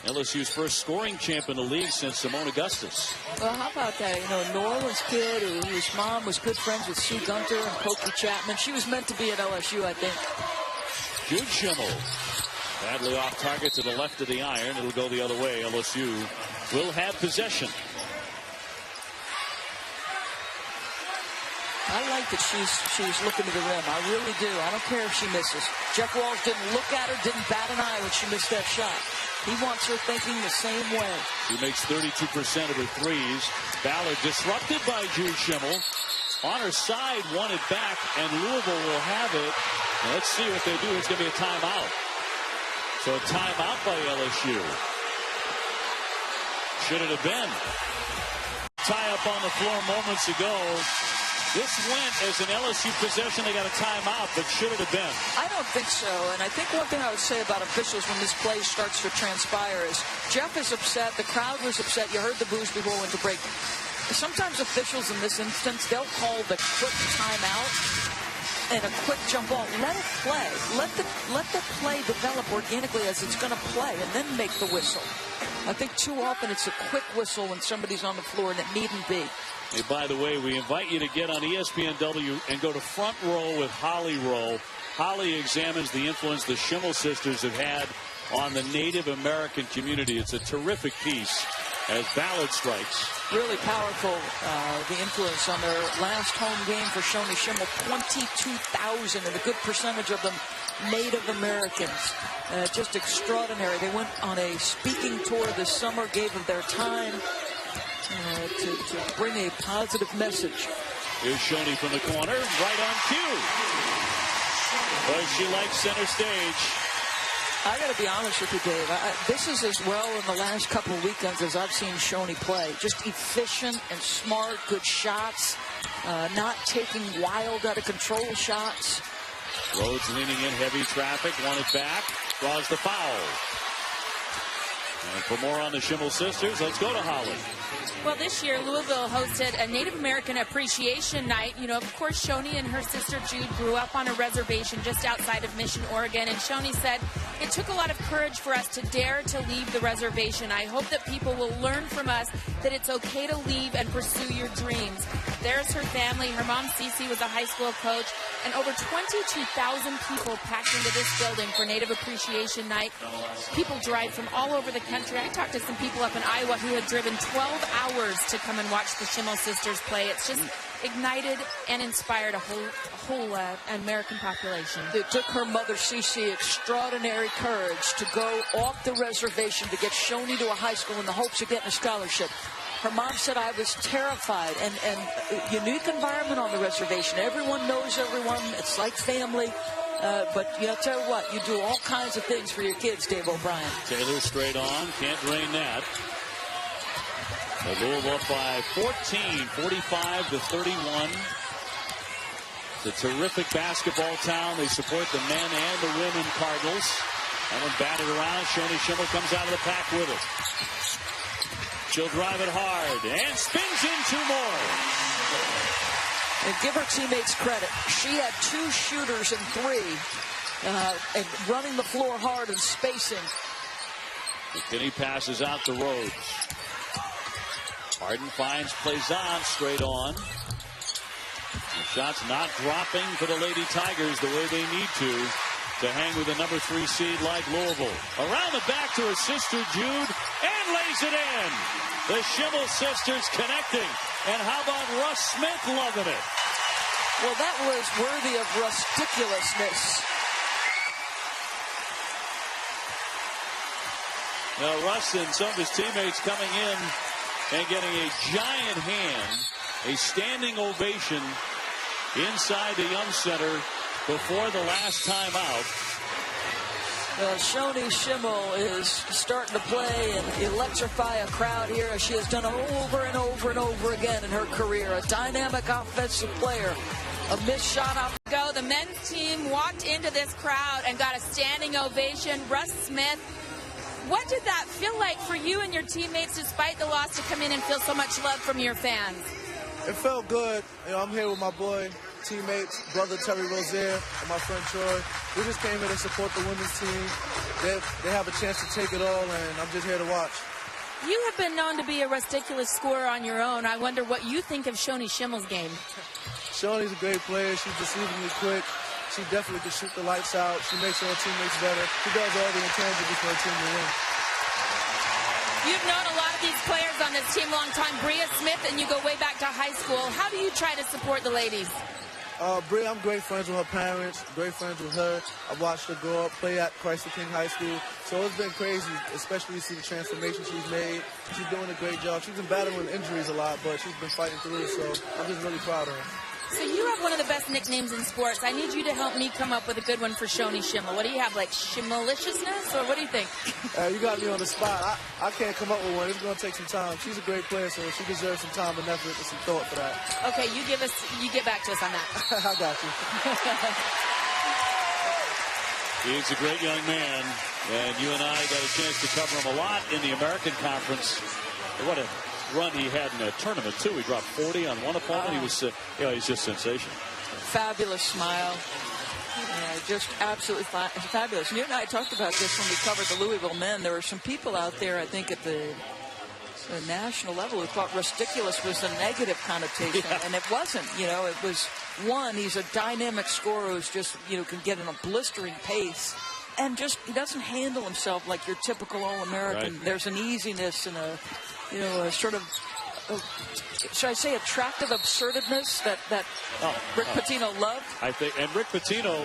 LSU's first scoring champ in the league since Simone Augustus. Well, how about that? You know, a New Orleans kid whose mom was good friends with Sue Gunter and Pokey Chapman. She was meant to be at LSU, I think. Jude Schimmel badly off target to the left of the iron. It'll go the other way. LSU will have possession. I like that she's looking to the rim. I really do. I don't care if she misses. Jeff Walls didn't look at her, didn't bat an eye when she missed that shot. He wants her thinking the same way. She makes 32% of her threes. Ballard disrupted by Jude Schimmel. On her side, won it back, and Louisville will have it. Now let's see what they do. It's going to be a timeout. So a timeout by LSU. Should it have been? Tie up on the floor moments ago. This went as an LSU possession. They got a timeout, but should it have been? I don't think so. And I think one thing I would say about officials when this play starts to transpire is Jeff is upset. The crowd was upset. You heard the boos before we went to break. Sometimes officials in this instance, they'll call the quick timeout and a quick jump ball. Let it play. Let the play develop organically as it's going to play, and then make the whistle. I think too often it's a quick whistle when somebody's on the floor, and it needn't be. Hey, by the way, we invite you to get on ESPNW and go to Front Row with Holly Rowe. Holly examines the influence the Schimmel sisters have had on the Native American community. It's a terrific piece as Ballard strikes. Really powerful, the influence on their last home game for Shoni Schimmel. 22,000, and a good percentage of them Native Americans. Just extraordinary. They went on a speaking tour this summer, gave of their time to bring a positive message. Here's Shoni from the corner, right on cue. But she likes center stage. I got to be honest with you, Dave. This is as well in the last couple of weekends as I've seen Shoni play. Just efficient and smart, good shots, not taking wild, out of control shots. Rhodes leaning in, heavy traffic, won it back, draws the foul. And for more on the Schimmel sisters, let's go to Holly. Well, this year, Louisville hosted a Native American Appreciation Night. You know, of course, Shoni and her sister Jude grew up on a reservation just outside of Mission, Oregon. And Shoni said, it took a lot of courage for us to dare to leave the reservation. I hope that people will learn from us that it's okay to leave and pursue your dreams. There's her family. Her mom, Cece, was a high school coach. And over 22,000 people packed into this building for Native Appreciation Night. People drive from all over the country. I talked to some people up in Iowa who had driven 12 hours to come and watch the Schimmel sisters play. It's just ignited and inspired a whole American population. It took her mother, Cece, extraordinary courage to go off the reservation to get Shoni to a high school in the hopes of getting a scholarship. Her mom said, I was terrified, and unique environment on the reservation. Everyone knows everyone. It's like family. But I'll tell you what, you do all kinds of things for your kids, Dave O'Brien. Taylor straight on, can't drain that. Louisville up by 14, 45-31. It's a terrific basketball town. They support the men and the women Cardinals. That one batted around. Shoni Schimmel comes out of the pack with it. She'll drive it hard and spins in two more. And give her teammates credit. She had two shooters and three, and running the floor hard and spacing. McKinney passes out to Rhodes. Harden finds Plaisance straight on. The shot's not dropping for the Lady Tigers the way they need to hang with a number 3 seed like Louisville. Around the back to her sister Jude, and lays it in. The Schimmel sisters connecting. And how about Russ Smith loving it? Well, that was worthy of ridiculousness. Now, Russ and some of his teammates coming in and getting a giant hand, a standing ovation inside the Young Center before the last timeout. Shoni Schimmel is starting to play and electrify a crowd here, as she has done over and over and over again in her career. A dynamic offensive player. A missed shot off. Go. The men's team walked into this crowd and got a standing ovation. Russ Smith, what did that feel like for you and your teammates, despite the loss, to come in and feel so much love from your fans? It felt good. I'm here with my boy, teammates, brother Terry Rozier, and my friend Troy. We just came here to support the women's team. They have a chance to take it all, and I'm just here to watch. You have been known to be a ridiculous scorer on your own. I wonder what you think of Shoni Schimmel's game. Shoni's a great player. She's deceivingly quick. She definitely can shoot the lights out. She makes her teammates better. She does all the intangibles for her team to win. You've known a lot of these players on this team a long time. Bria Smith, and you go way back to high school. How do you try to support the ladies? Bria, I'm great friends with her parents, great friends with her. I watched her grow up, play at Chrysler King High School. So it's been crazy, especially to see the transformation she's made. She's doing a great job. She's been battling injuries a lot, but she's been fighting through, so I'm just really proud of her. So you have one of the best nicknames in sports. I need you to help me come up with a good one for Shoni Schimmel. What do you have, like Schimmeliciousness, or what do you think? You got me on the spot. I can't come up with one. It's going to take some time. She's a great player, so she deserves some time and effort and some thought for that. Okay, you get back to us on that. I got you. He's a great young man, and you and I got a chance to cover him a lot in the American Conference. What a run he had in a tournament, too. He dropped 40 on one opponent. He was, he's just sensational. Fabulous smile. Yeah, just absolutely fabulous. You and I talked about this when we covered the Louisville men. There were some people out there, I think, at the national level who thought ridiculous was a negative connotation, and it wasn't. It was, one, he's a dynamic scorer who's just, can get in a blistering pace. And just, he doesn't handle himself like your typical All-American. Right. There's an easiness and a sort of, should I say, attractive absurdness that Rick Pitino loved? I think, and Rick Pitino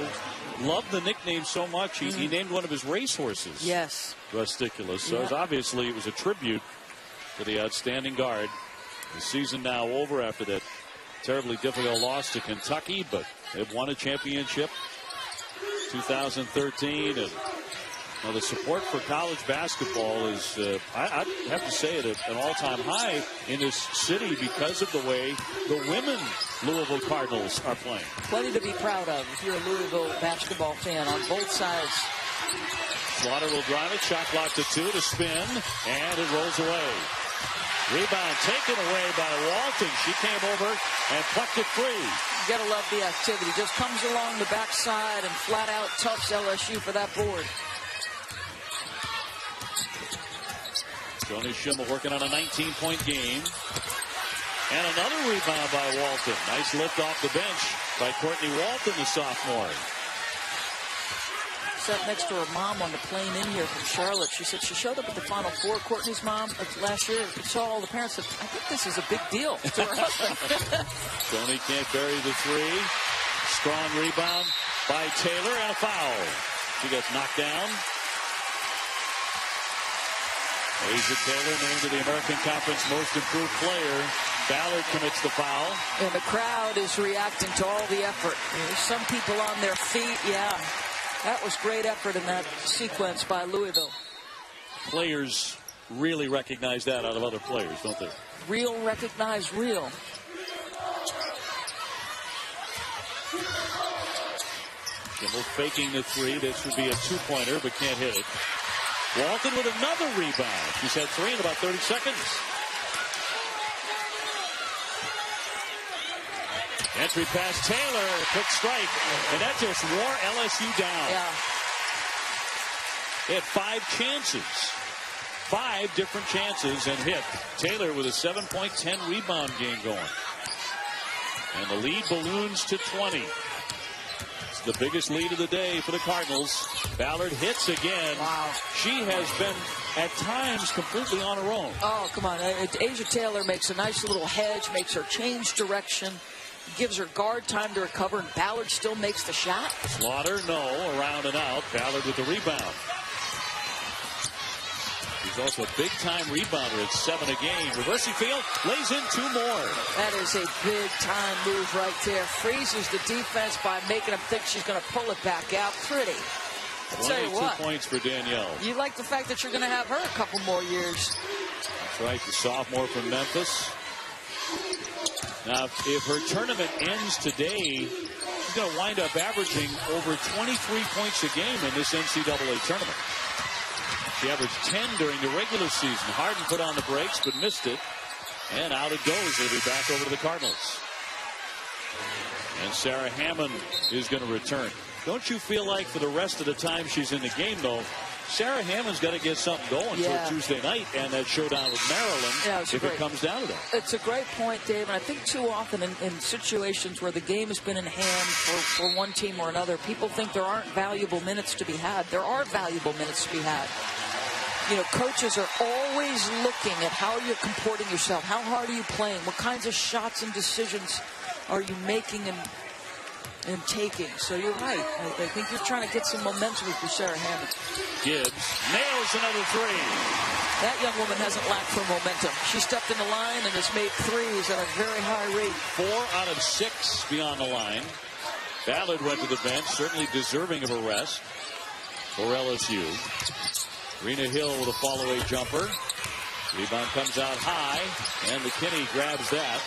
loved the nickname so much, he named one of his racehorses. Yes. Rusticulous. So obviously it was a tribute to the outstanding guard. The season now over after that terribly difficult loss to Kentucky, but they've won a championship 2013, and the support for college basketball is, I have to say, at an all-time high in this city because of the way the women Louisville Cardinals are playing. Plenty to be proud of if you're a Louisville basketball fan on both sides. Slaughter will drive it, shot clock to 2 to spin, and it rolls away. Rebound taken away by Walton. She came over and plucked it free. You gotta love the activity. Just comes along the backside and flat out toughs LSU for that board. Shoni Schimmel working on a 19-point game. And another rebound by Walton. Nice lift off the bench by Courtney Walton, the sophomore. Sat next to her mom on the plane in here from Charlotte. She said she showed up at the Final Four. Courtney's mom last year saw all the parents said, I think this is a big deal to her husband. Shoni can't bury the three. Strong rebound by Taylor and a foul. She gets knocked down. Asia Taylor named to the American Conference Most Improved Player. Ballard commits the foul. And the crowd is reacting to all the effort. There's some people on their feet. Yeah, that was great effort in that sequence by Louisville. Players really recognize that out of other players, don't they? Real recognize real. Schimmel faking the three. This would be a two-pointer, but can't hit it. Walton with another rebound. She's had 3 in about 30 seconds. Entry pass Taylor, quick strike, and that just wore LSU down. Yeah. They had 5 chances. 5 different chances and hit. Taylor with a 7-point, 10 rebound game going. And the lead balloons to 20. It's the biggest lead of the day for the Cardinals. Ballard hits again. Wow. She has been at times completely on her own. Oh, come on. Asia Taylor makes a nice little hedge, makes her change direction. gives her guard time to recover, and Ballard still makes the shot. Slaughter, no, around and out. Ballard with the rebound. He's also a big-time rebounder at 7 a game. Reversing field, lays in 2 more. That is a big-time move right there. Freezes the defense by making them think she's going to pull it back out. Pretty. I'll tell you what. 22 points for Danielle. You like the fact that you're going to have her a couple more years. That's right, the sophomore from Memphis. Now, if her tournament ends today, she's going to wind up averaging over 23 points a game in this NCAA tournament. She averaged 10 during the regular season. Harden put on the brakes, but missed it. And out it goes. They'll be back over to the Cardinals. And Sarah Hammond is going to return. Don't you feel like for the rest of the time she's in the game, though, Sarah Hammond's got to get something going for Tuesday night and that showdown with Maryland if it comes down to that. It's a great point, Dave. And I think too often in situations where the game has been in hand for one team or another, people think there aren't valuable minutes to be had. There are valuable minutes to be had. You know, coaches are always looking at how you're comporting yourself. How hard are you playing? What kinds of shots and decisions are you making and taking? So you're right. I think you're trying to get some momentum with Sarah Hammond. Gibbs nails another 3. That young woman hasn't lacked for momentum. She stepped in the line and has made threes at a very high rate. 4 out of 6 beyond the line. Ballard went to the bench, certainly deserving of a rest for LSU. Rena Hill with a follow-away jumper. Rebound comes out high, and McKinney grabs that.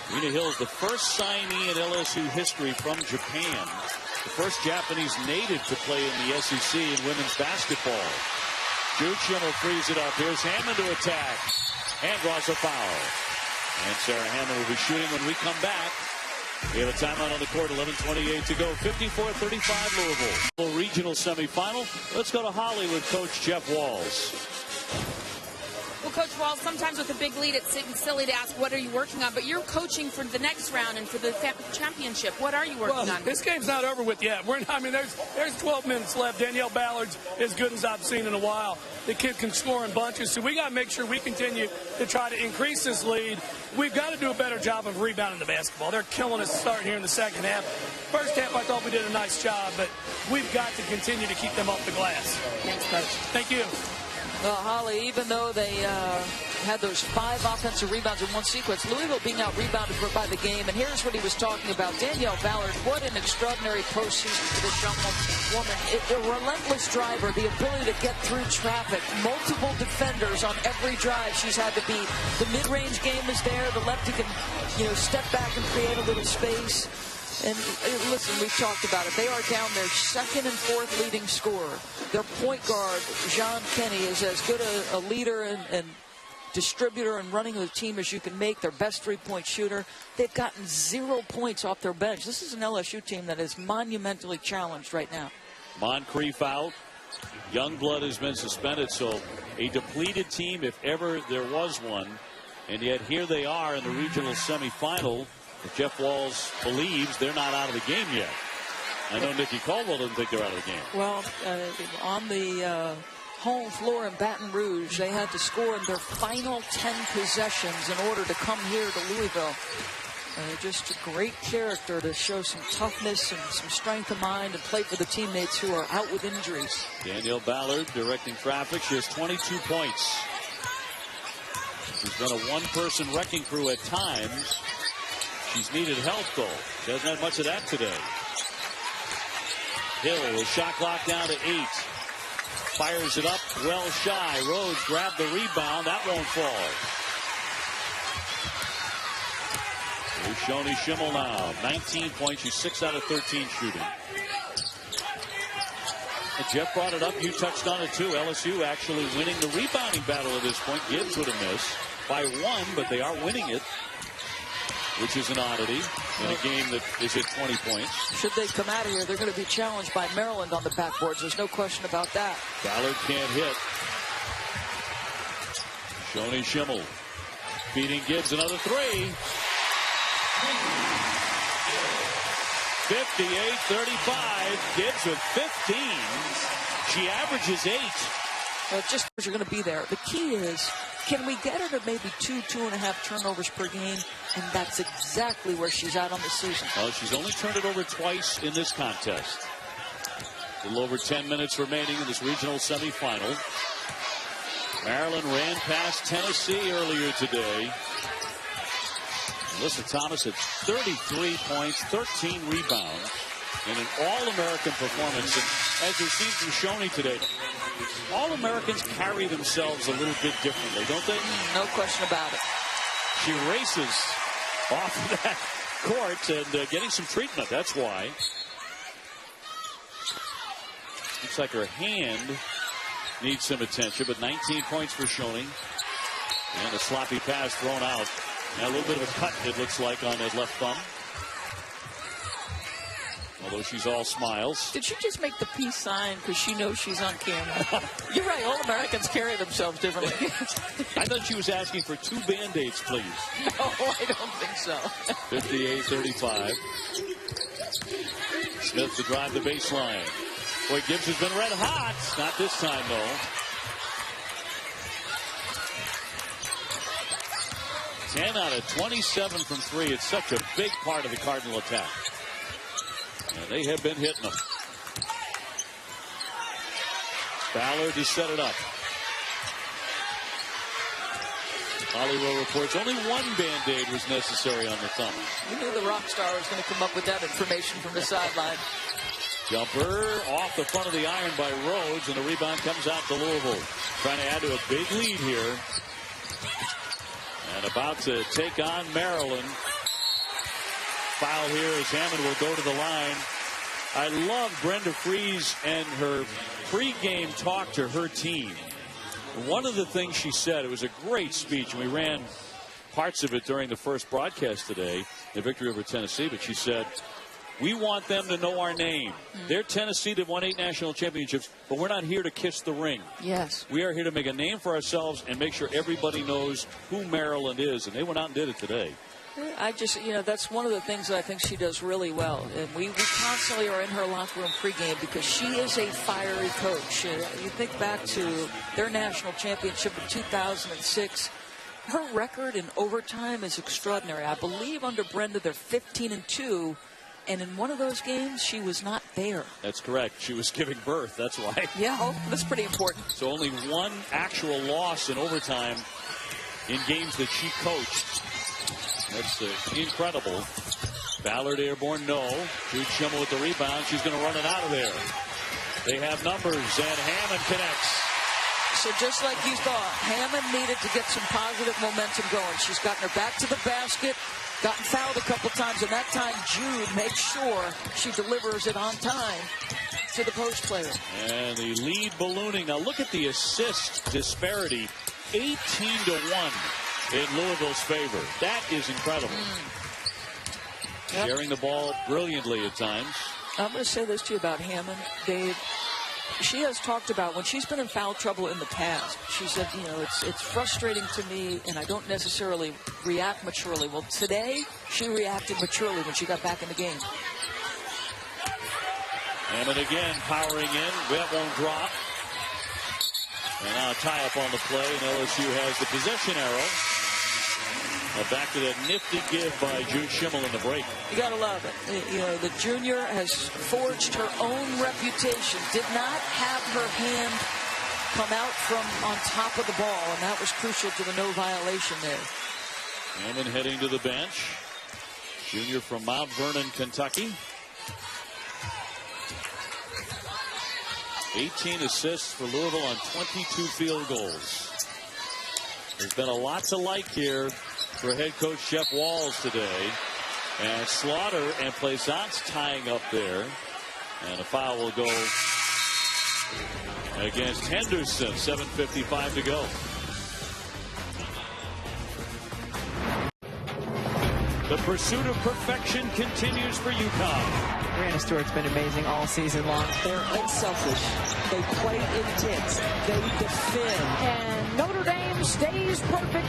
Rena Hill is the first signee in LSU history from Japan. The first Japanese native to play in the SEC in women's basketball. Juchim will freeze it up. Here's Hammond to attack. And draws a foul. And Sarah Hammond will be shooting when we come back. We have a timeout on the court, 11:28 to go. 54-35 Louisville. Regional semifinal. Let's go to Holly with Coach Jeff Walls. Well, Coach Walls, sometimes with a big lead, it's silly to ask, what are you working on? But you're coaching for the next round and for the championship. What are you working on? This game's not over with yet. There's 12 minutes left. Danielle Ballard's as good as I've seen in a while. The kid can score in bunches, so we got to make sure we continue to try to increase this lead. We've got to do a better job of rebounding the basketball. They're killing us starting here in the second half. First half, I thought we did a nice job, but we've got to continue to keep them off the glass. Thanks, Coach. Thank you. Well, Holly, even though they had those 5 offensive rebounds in one sequence, Louisville being out-rebounded by the game. And here's what he was talking about. Danielle Ballard, what an extraordinary postseason for this young woman. A relentless driver, the ability to get through traffic, multiple defenders on every drive she's had to beat. The mid-range game is there. The lefty can, step back and create a little space. And listen, we've talked about it. They are down their 2nd and 4th leading scorer. Their point guard, Jean Kenny, is as good a leader and distributor and running the team as you can make. Their best three-point shooter. They've gotten 0 points off their bench. This is an LSU team that is monumentally challenged right now. Moncrief out. Youngblood has been suspended, so a depleted team if ever there was one. And yet here they are in the regional semifinal. Jeff Walls believes they're not out of the game yet. I know Nikki Caldwell doesn't think they're out of the game. Well, on the home floor in Baton Rouge, they had to score in their final 10 possessions in order to come here to Louisville. Just a great character to show some toughness and some strength of mind and play for the teammates who are out with injuries. Danielle Ballard directing traffic. She has 22 points. She's been a one-person wrecking crew at times. She's needed help, though. She hasn't had much of that today. Hill, a shot clock down to 8. Fires it up, well shy. Rhodes grabbed the rebound. That won't fall. Here's Shoni Schimmel now. 19 points. She's 6 out of 13 shooting. And Jeff brought it up. You touched on it, too. LSU actually winning the rebounding battle at this point. Gibbs with a miss by 1, but they are winning it, which is an oddity in a game that is at 20 points. Should they come out of here, they're going to be challenged by Maryland on the backboards. There's no question about that. Ballard can't hit. Shoni Schimmel feeding Gibbs another 3. 58-35. Gibbs with 15. She averages 8. just because you're going to be there. The key is, can we get her to maybe 2.5 turnovers per game? And that's exactly where she's at on the season. Well, she's only turned it over twice in this contest. A little over 10 minutes remaining in this regional semifinal. Maryland ran past Tennessee earlier today. Alyssa Thomas had 33 points, 13 rebounds, and an All-American performance. And as we've seen from Shoney today, All-Americans carry themselves a little bit differently, don't they? No question about it. She races off of that court and getting some treatment. That's why. Looks like her hand needs some attention, but 19 points for Shoney. And a sloppy pass thrown out. And a little bit of a cut, it looks like, on that left thumb. Although she's all smiles. Did she just make the peace sign because she knows she's on camera? You're right. All Americans carry themselves differently. I thought she was asking for 2 Band-Aids, please. No, I don't think so. 58-35. Smith to drive the baseline. Boy, Gibbs has been red hot. Not this time, though. 10 out of 27 from 3. It's such a big part of the Cardinal attack. And they have been hitting them. Ballard to set it up. Hollywood reports only 1 Band-Aid was necessary on the thumb. You knew the rock star was going to come up with that information from the sideline. Jumper off the front of the iron by Rhodes, and the rebound comes out to Louisville. Trying to add to a big lead here. And about to take on Maryland. Foul here as Hammond will go to the line. I love Brenda Fries and her pregame talk to her team. One of the things she said, it was a great speech, and we ran parts of it during the first broadcast today, the victory over Tennessee, but she said, we want them to know our name. They're Tennessee. They've won 8 national championships, but we're not here to kiss the ring. Yes. We are here to make a name for ourselves and make sure everybody knows who Maryland is, and they went out and did it today. I just, that's one of the things that I think she does really well. And we constantly are in her locker room pregame because she is a fiery coach. You think back to their national championship in 2006. Her record in overtime is extraordinary. I believe under Brenda, they're 15-2. And in one of those games, she was not there. That's correct. She was giving birth. That's why. Yeah, that's pretty important. So only 1 actual loss in overtime in games that she coached. That's incredible. Ballard airborne, no. Jude Schimmel with the rebound. She's going to run it out of there. They have numbers, and Hammond connects. So just like you thought, Hammond needed to get some positive momentum going. She's gotten her back to the basket, gotten fouled a couple times, and that time Jude makes sure she delivers it on time to the post player. And the lead ballooning. Now look at the assist disparity. 18-1 in Louisville's favor. That is incredible. Yep. Sharing the ball brilliantly at times. I'm going to say this to you about Hammond, Dave. She has talked about when she's been in foul trouble in the past. She said, it's frustrating to me, and I don't necessarily react maturely. Well, today, she reacted maturely when she got back in the game. Hammond again powering in. That won't drop. And now a tie-up on the play, and LSU has the possession arrow. Back to that nifty give by Jude Schimmel in the break. You got to love it. The junior has forged her own reputation. Did not have her hand come out from on top of the ball, and that was crucial to the no violation there. Hammond heading to the bench. Junior from Mount Vernon, Kentucky. 18 assists for Louisville on 22 field goals. There's been a lot to like here for head coach Jeff Walls today. And Slaughter and Plaisance tying up there. And a foul will go against Henderson. 7:55 to go. The pursuit of perfection continues for UConn. Brianna Stewart's been amazing all season long. They're unselfish. They play intense. They defend. And Notre Dame stays perfect.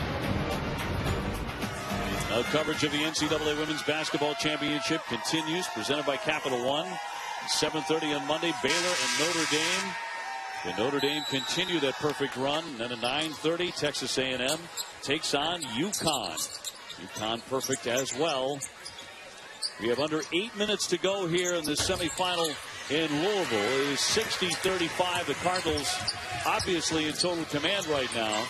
Now coverage of the NCAA Women's Basketball Championship continues, presented by Capital One. 7:30 on Monday, Baylor and Notre Dame And Notre Dame continue that perfect run. And then at 9:30, Texas A&M takes on UConn. UConn perfect as well. We have under 8 minutes to go here in the semifinal in Louisville. It is 60-35. The Cardinals obviously in total command right now.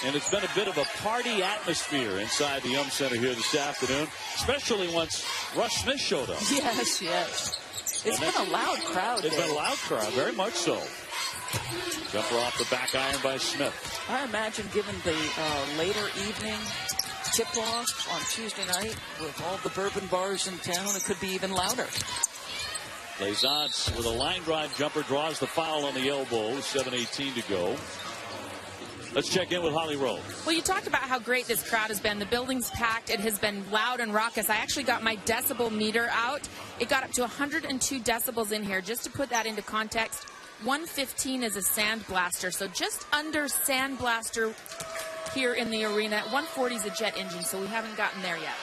And it's been a bit of a party atmosphere inside the Yum Center here this afternoon, especially once Russ Smith showed up. Yes, yes. It's been a loud crowd. It's been a loud crowd, very much so. Jumper off the back iron by Smith. I imagine given the later evening tip-off on Tuesday night with all the bourbon bars in town, it could be even louder. Plaisance with a line drive jumper draws the foul on the elbow. 7:18 to go. Let's check in with Holly Rowe. Well, you talked about how great this crowd has been. The building's packed. It has been loud and raucous. I actually got my decibel meter out. It got up to 102 decibels in here. Just to put that into context, 115 is a sandblaster, so just under sandblaster here in the arena. 140 is a jet engine, so we haven't gotten there yet.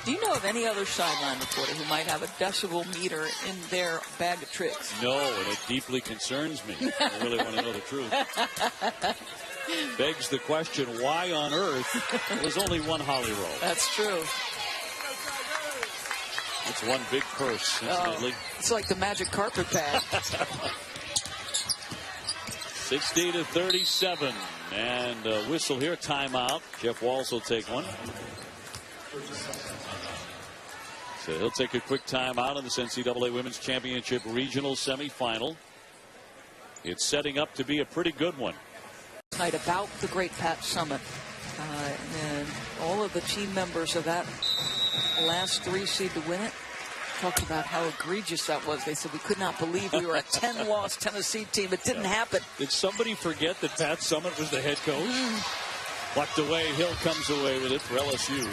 Do you know of any other sideline reporter who might have a decibel meter in their bag of tricks? No, and it deeply concerns me. I really want to know the truth. Begs the question, why on earth was only one Holly Rowe? That's true. It's one big purse, incidentally. It's like the magic carpet bag. 60-37. And whistle here, timeout. Jeff Walz will take one. So he'll take a quick timeout in this NCAA Women's Championship Regional Semifinal. It's setting up to be a pretty good one. Night about the great Pat Summitt. And all of the team members of that last 3 seed to win it talked about how egregious that was. They said we could not believe we were a 10-loss Tennessee team. It didn't happen. Did somebody forget that Pat Summitt was the head coach? Plucked away. Hill comes away with it for LSU.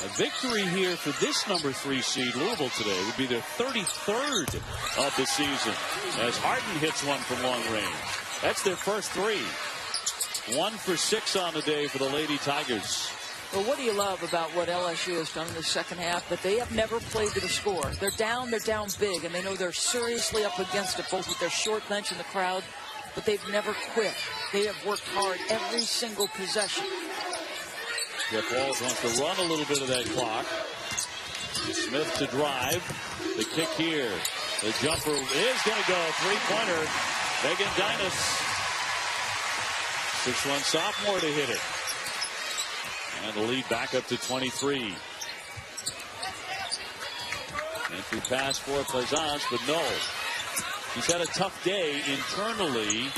A victory here for this number 3 seed Louisville today would be their 33rd of the season as Harden hits one from long range. That's their first 3. 1 for 6 on the day for the Lady Tigers. Well, what do you love about what LSU has done in the second half? That they have never played to the score. They're down big, and they know they're seriously up against it, both with their short bench and the crowd, but they've never quit. They have worked hard every single possession. Jeff Walz wants to run a little bit of that clock. Smith to drive. The kick here. The jumper is going to go. 3-pointer. Megan Dynas. 6'1" sophomore to hit it. And the lead back up to 23. Entry pass for Plaisance, but no. He's had a tough day internally.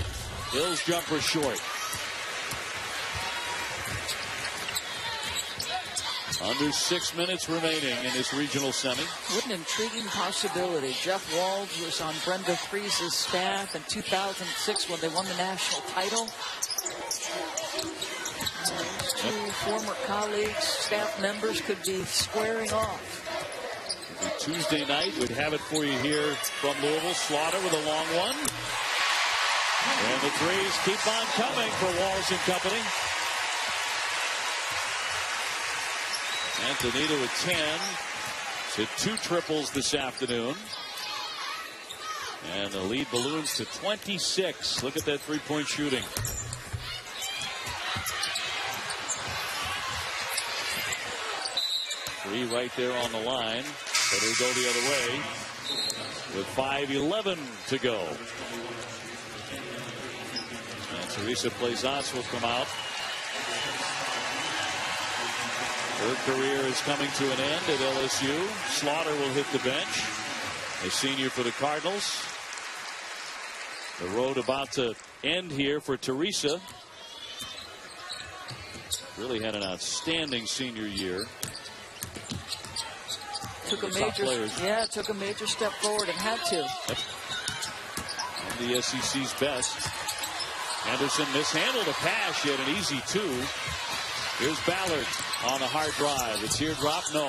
Hill's jumper short. Under 6 minutes remaining in this regional semi. What an intriguing possibility. Jeff Walz was on Brenda Freese's staff in 2006 when they won the national title. Two former colleagues, staff members could be squaring off. Tuesday night, we'd have it for you here from Louisville. Slaughter with a long one. And the threes keep on coming for Walz and company. Antonita with 10. Hit 2 triples this afternoon. And the lead balloons to 26. Look at that 3-point shooting. Three right there on the line. But it'll go the other way with 5:11 to go. And Teresa Plaisance will come out. Her career is coming to an end at LSU. Slaughter will hit the bench. A senior for the Cardinals. The road about to end here for Teresa. Really had an outstanding senior year. Took a major step forward and had to. Yep. And the SEC's best. Henderson mishandled a pass. She had an easy 2. Here's Ballard on a hard drive. The teardrop, no.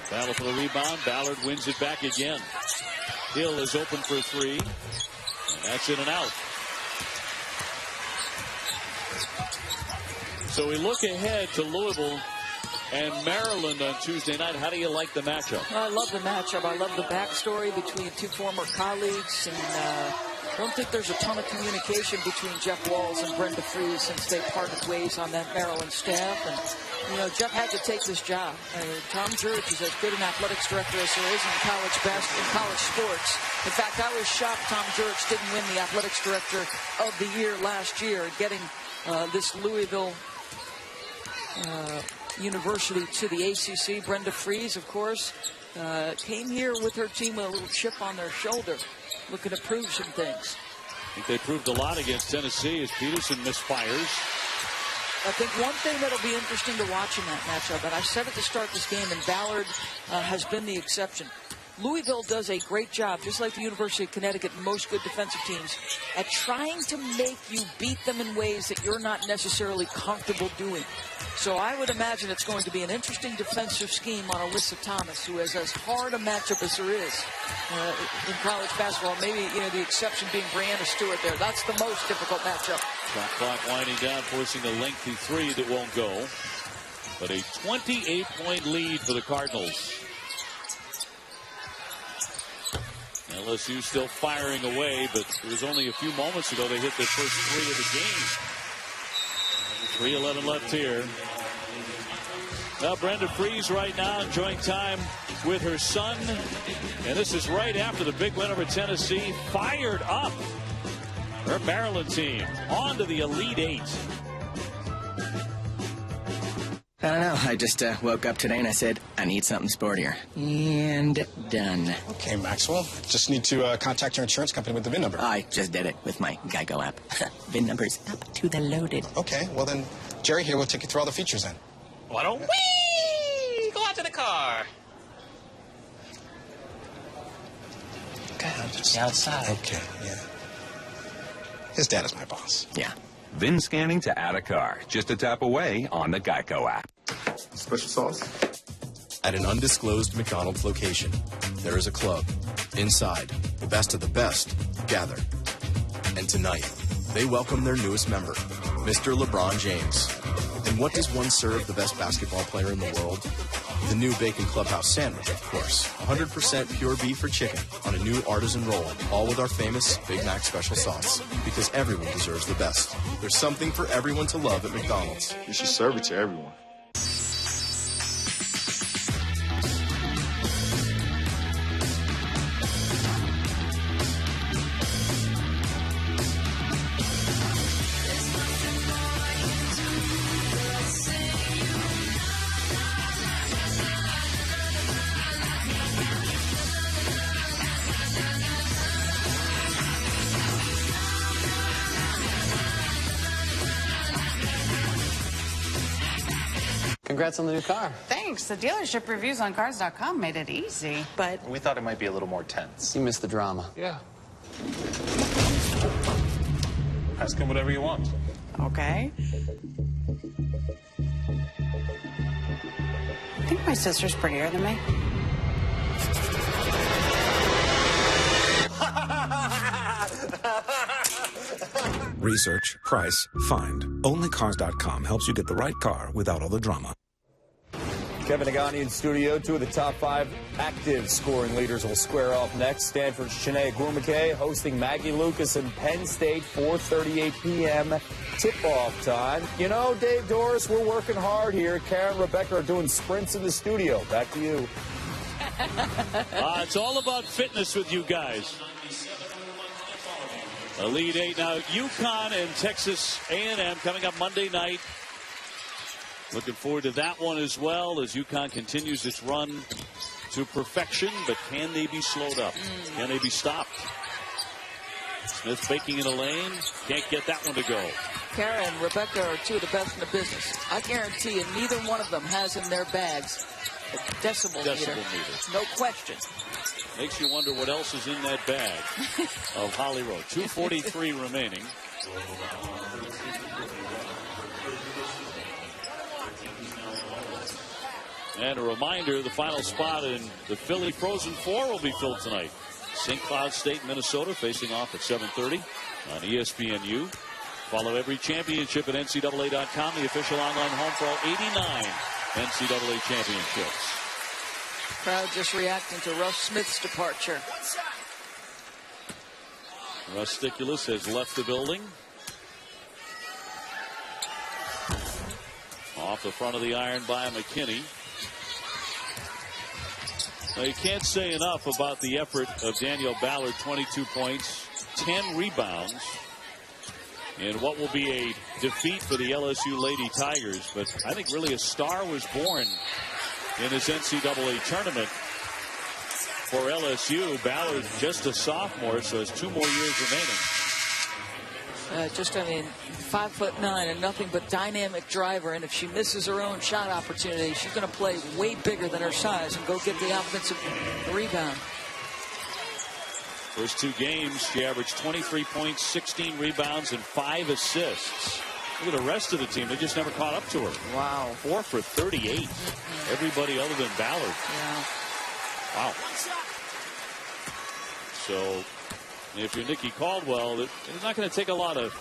Battle for the rebound. Ballard wins it back again. Hill is open for 3. And that's in and out. So we look ahead to Louisville and Maryland on Tuesday night. How do you like the matchup? I love the matchup. I love the backstory between two former colleagues, and I don't think there's a ton of communication between Jeff Walz and Brenda Fries since they parted ways on that Maryland staff. And Jeff had to take this job. Tom Jurich is as good an athletics director as there is in college sports. In fact, I was shocked Tom Jurich didn't win the athletics director of the year last year, getting this Louisville University to the ACC. Brenda Fries, of course, came here with her team with a little chip on their shoulder, looking to prove some things. I think they proved a lot against Tennessee as Peterson misfires. I think one thing that'll be interesting to watch in that matchup, and I said it to start this game, and Ballard has been the exception. Louisville does a great job, just like the University of Connecticut and most good defensive teams, at trying to make you beat them in ways that you're not necessarily comfortable doing. So I would imagine it's going to be an interesting defensive scheme on Alyssa Thomas, who has as hard a matchup as there is in college basketball. Maybe, the exception being Brianna Stewart there. That's the most difficult matchup. Shot clock winding down, forcing a lengthy three that won't go. But a 28-point lead for the Cardinals. LSU still firing away, but it was only a few moments ago they hit their first three of the game. 3:11 left here. Now Brenda Fries right now enjoying time with her son. And this is right after the big win over Tennessee. Fired up. Her Maryland team on to the Elite Eight. I don't know. I just woke up today and I said, I need something sportier. And done. Okay, Maxwell. Just need to contact your insurance company with the VIN number. I just did it with my Geico app. VIN number's up to the loaded. Okay, well then, Jerry here will take you through all the features then. Why don't we go out to the car? Okay, I'll just... outside. Okay, yeah. His dad is my boss. Yeah. VIN scanning to add a car. Just a tap away on the Geico app. Special sauce? At an undisclosed McDonald's location, there is a club. Inside, the best of the best gather. And tonight, they welcome their newest member, Mr. LeBron James. And what does one serve the best basketball player in the world? The new Bacon Clubhouse sandwich, of course. 100% pure beef or chicken on a new artisan roll, all with our famous Big Mac special sauce. Because everyone deserves the best. There's something for everyone to love at McDonald's. You should serve it to everyone. Congrats on the new car. Thanks. The dealership reviews on Cars.com made it easy. But We thought it might be a little more tense. You missed the drama. Yeah. Ask him whatever you want. okay. I think my sister's prettier than me. Research, price, find. Only Cars.com helps you get the right car without all the drama. Kevin Agani in studio. Two of the top 5 active scoring leaders will square off next. Stanford's Shanae Gourmacay hosting Maggie Lucas in Penn State, 4:38 p.m. tip-off time. You know, Dave Doris, we're working hard here. Karen and Rebecca are doing sprints in the studio. Back to you. It's all about fitness with you guys. Elite Eight now. UConn and Texas A&M coming up Monday night. Looking forward to that one as well as UConn continues its run to perfection. But can they be slowed up? Can they be stopped? Smith faking in a lane. Can't get that one to go. Kara and Rebecca are two of the best in the business. I guarantee you neither one of them has in their bags a decibel meter. No question. Makes you wonder what else is in that bag of Holly Rowe. 2:43 remaining. And a reminder, the final spot in the Philly Frozen Four will be filled tonight. St. Cloud State, Minnesota, facing off at 7:30 on ESPNU. Follow every championship at NCAA.com, the official online home for all 89 NCAA championships. Crowd just reacting to Russ Smith's departure. Russ Sticulus has left the building. Off the front of the iron by McKinney. Now, you can't say enough about the effort of Danielle Ballard. 22 points, 10 rebounds, in what will be a defeat for the LSU Lady Tigers. But I think really a star was born in this NCAA tournament for LSU. Ballard just a sophomore, so has 2 more years remaining. 5'9" and nothing but dynamic driver. And if she misses her own shot opportunity, she's going to play way bigger than her size and go get the offensive rebound. First 2 games, she averaged 23 points, 16 rebounds, and 5 assists. Look at the rest of the team. They just never caught up to her. Wow. 4 for 38. Everybody other than Ballard. Yeah. Wow. So if you're Nikki Caldwell, it's not going to take a lot of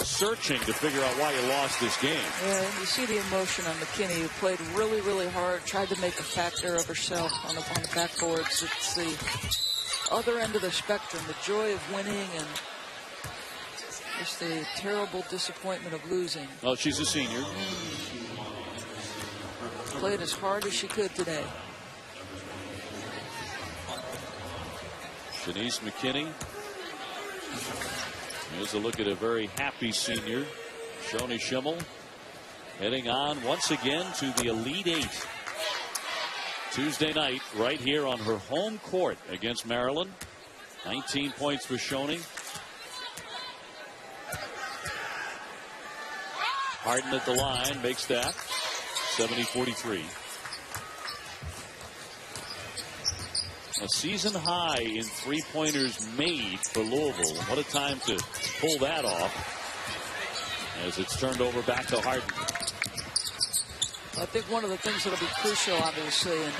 searching to figure out why you lost this game. Yeah, and you see the emotion on McKinney, who played really, really hard, tried to make a factor of herself on the backboards. It's the other end of the spectrum, the joy of winning and just the terrible disappointment of losing. Oh, she's a senior. Played as hard as she could today. Shanice McKinney. Here's a look at a very happy senior, Shoni Schimmel, heading on once again to the Elite Eight. Tuesday night, right here on her home court against Maryland. 19 points for Shoni. Harden at the line, makes that 70-43. A season high in 3-pointers made for Louisville. What a time to pull that off as it's turned over back to Harden. I think one of the things that will be crucial, obviously, in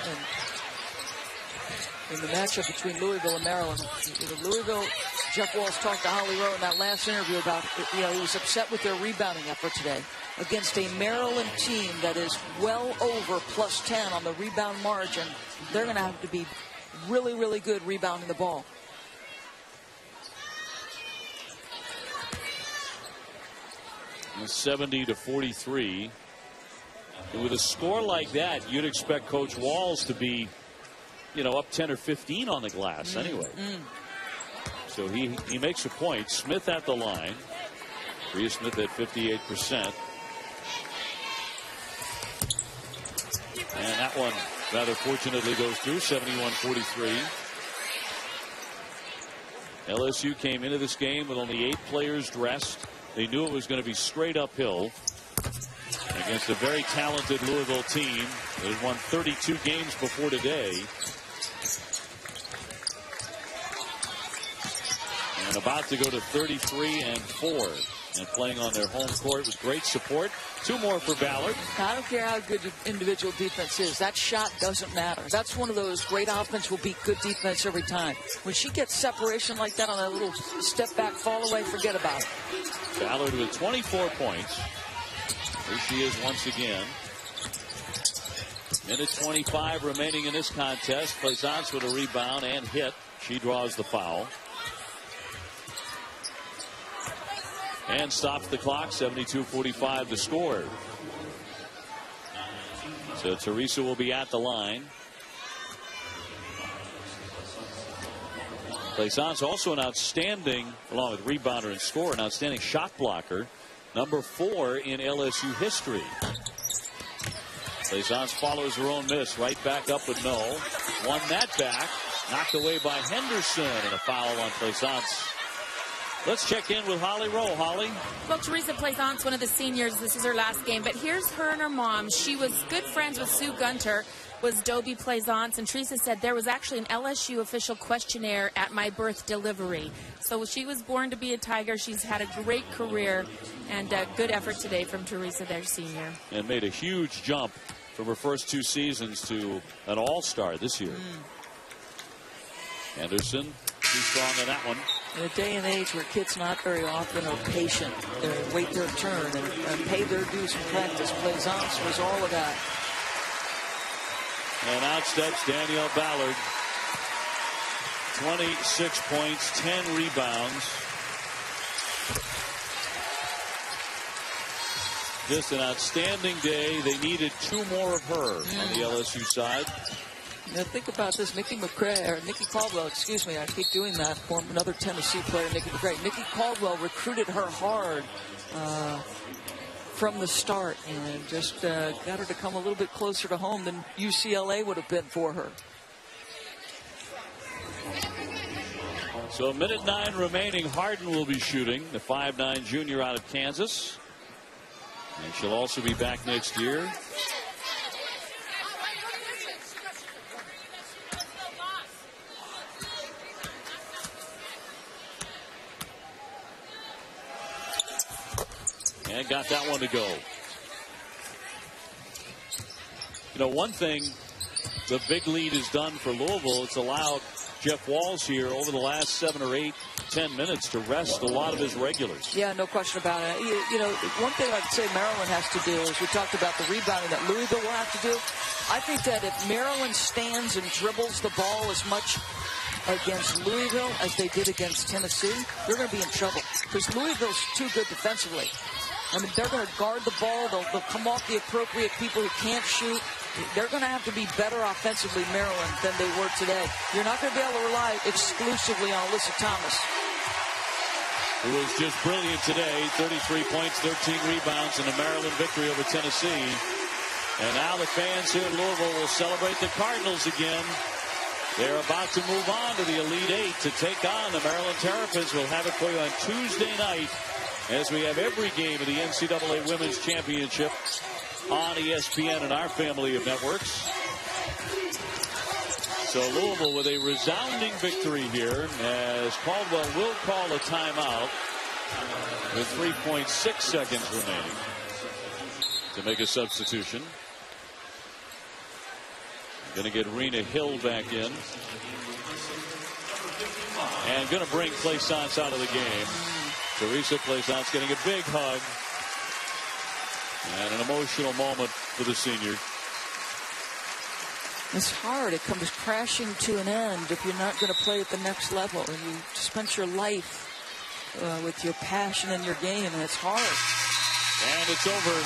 the matchup between Louisville and Maryland. Louisville, Jeff Walsh talked to Holly Rowe in that last interview about, he was upset with their rebounding effort today against a Maryland team that is well over plus 10 on the rebound margin. They're going to have to be really, really good rebounding the ball. And 70-43. And with a score like that, you'd expect Coach Walls to be, up 10 or 15 on the glass anyway. So he makes a point. Smith at the line. Rhea Smith at 58%. And that one rather fortunately goes through, 71-43. LSU came into this game with only 8 players dressed. They knew it was going to be straight uphill against a very talented Louisville team that had won 32 games before today. And about to go to 33-4. And playing on their home court with great support. 2 more for Ballard. I don't care how good your individual defense is. That shot doesn't matter. That's one of those great offense will beat good defense every time. When she gets separation like that on a little step back, fall away, forget about it. Ballard with 24 points. Here she is once again. Minute 25 remaining in this contest. Plaisance with a rebound and hit. She draws the foul. And stops the clock. 72-45 the score. So Teresa will be at the line. Plaisance also an outstanding, along with rebounder and scorer, an outstanding shot blocker. Number 4 in LSU history. Plaisance follows her own miss. Right back up with no. Won that back. Knocked away by Henderson. And a foul on Plaisance. Let's check in with Holly Rowe. Holly? Well, Teresa Plaisance, one of the seniors. This is her last game. But here's her and her mom. She was good friends with Sue Gunter, was Dobie Plaisance. And Teresa said there was actually an LSU official questionnaire at my birth delivery. So she was born to be a Tiger. She's had a great career. And a good effort today from Teresa, their senior. And made a huge jump from her first 2 seasons to an all-star this year. Anderson, too strong on that one. In a day and age where kids not very often are patient, they wait their turn and pay their dues in practice. Plaisance was all of that. And out steps Danielle Ballard. 26 points, 10 rebounds. Just an outstanding day. They needed 2 more of her on the LSU side. Now think about this. Nikki Caldwell, excuse me, I keep doing that for another Tennessee player, Nikki McCray. Nikki Caldwell recruited her hard from the start and just got her to come a little bit closer to home than UCLA would have been for her. So 1:09 remaining. Harden will be shooting, the 5'9" junior out of Kansas. And she'll also be back next year. And got that one to go. You know, one thing the big lead has done for Louisville, it's allowed Jeff Walls here over the last 7 or 8, 10 minutes to rest a lot of his regulars. Yeah, no question about it. You know, one thing I'd say Maryland has to do is we talked about the rebounding that Louisville will have to do. I think that if Maryland stands and dribbles the ball as much against Louisville as they did against Tennessee, they're going to be in trouble because Louisville's too good defensively. I mean, they're going to guard the ball. They'll come off the appropriate people who can't shoot. They're going to have to be better offensively, Maryland, than they were today. You're not going to be able to rely exclusively on Alyssa Thomas. Who was just brilliant today. 33 points, 13 rebounds in a Maryland victory over Tennessee. And now the fans here in Louisville will celebrate the Cardinals again. They're about to move on to the Elite Eight to take on the Maryland Terrapins. We'll have it for you on Tuesday night as we have every game of the NCAA Women's Championship on ESPN and our family of networks. So Louisville with a resounding victory here as Caldwell will call a timeout with 3.6 seconds remaining to make a substitution. Going to get Rena Hill back in. And going to bring Plaisance out of the game. Teresa Plaisance getting a big hug. And an emotional moment for the senior. It's hard. It comes crashing to an end if you're not going to play at the next level. And you spent your life with your passion in your game, and it's hard. And it's over.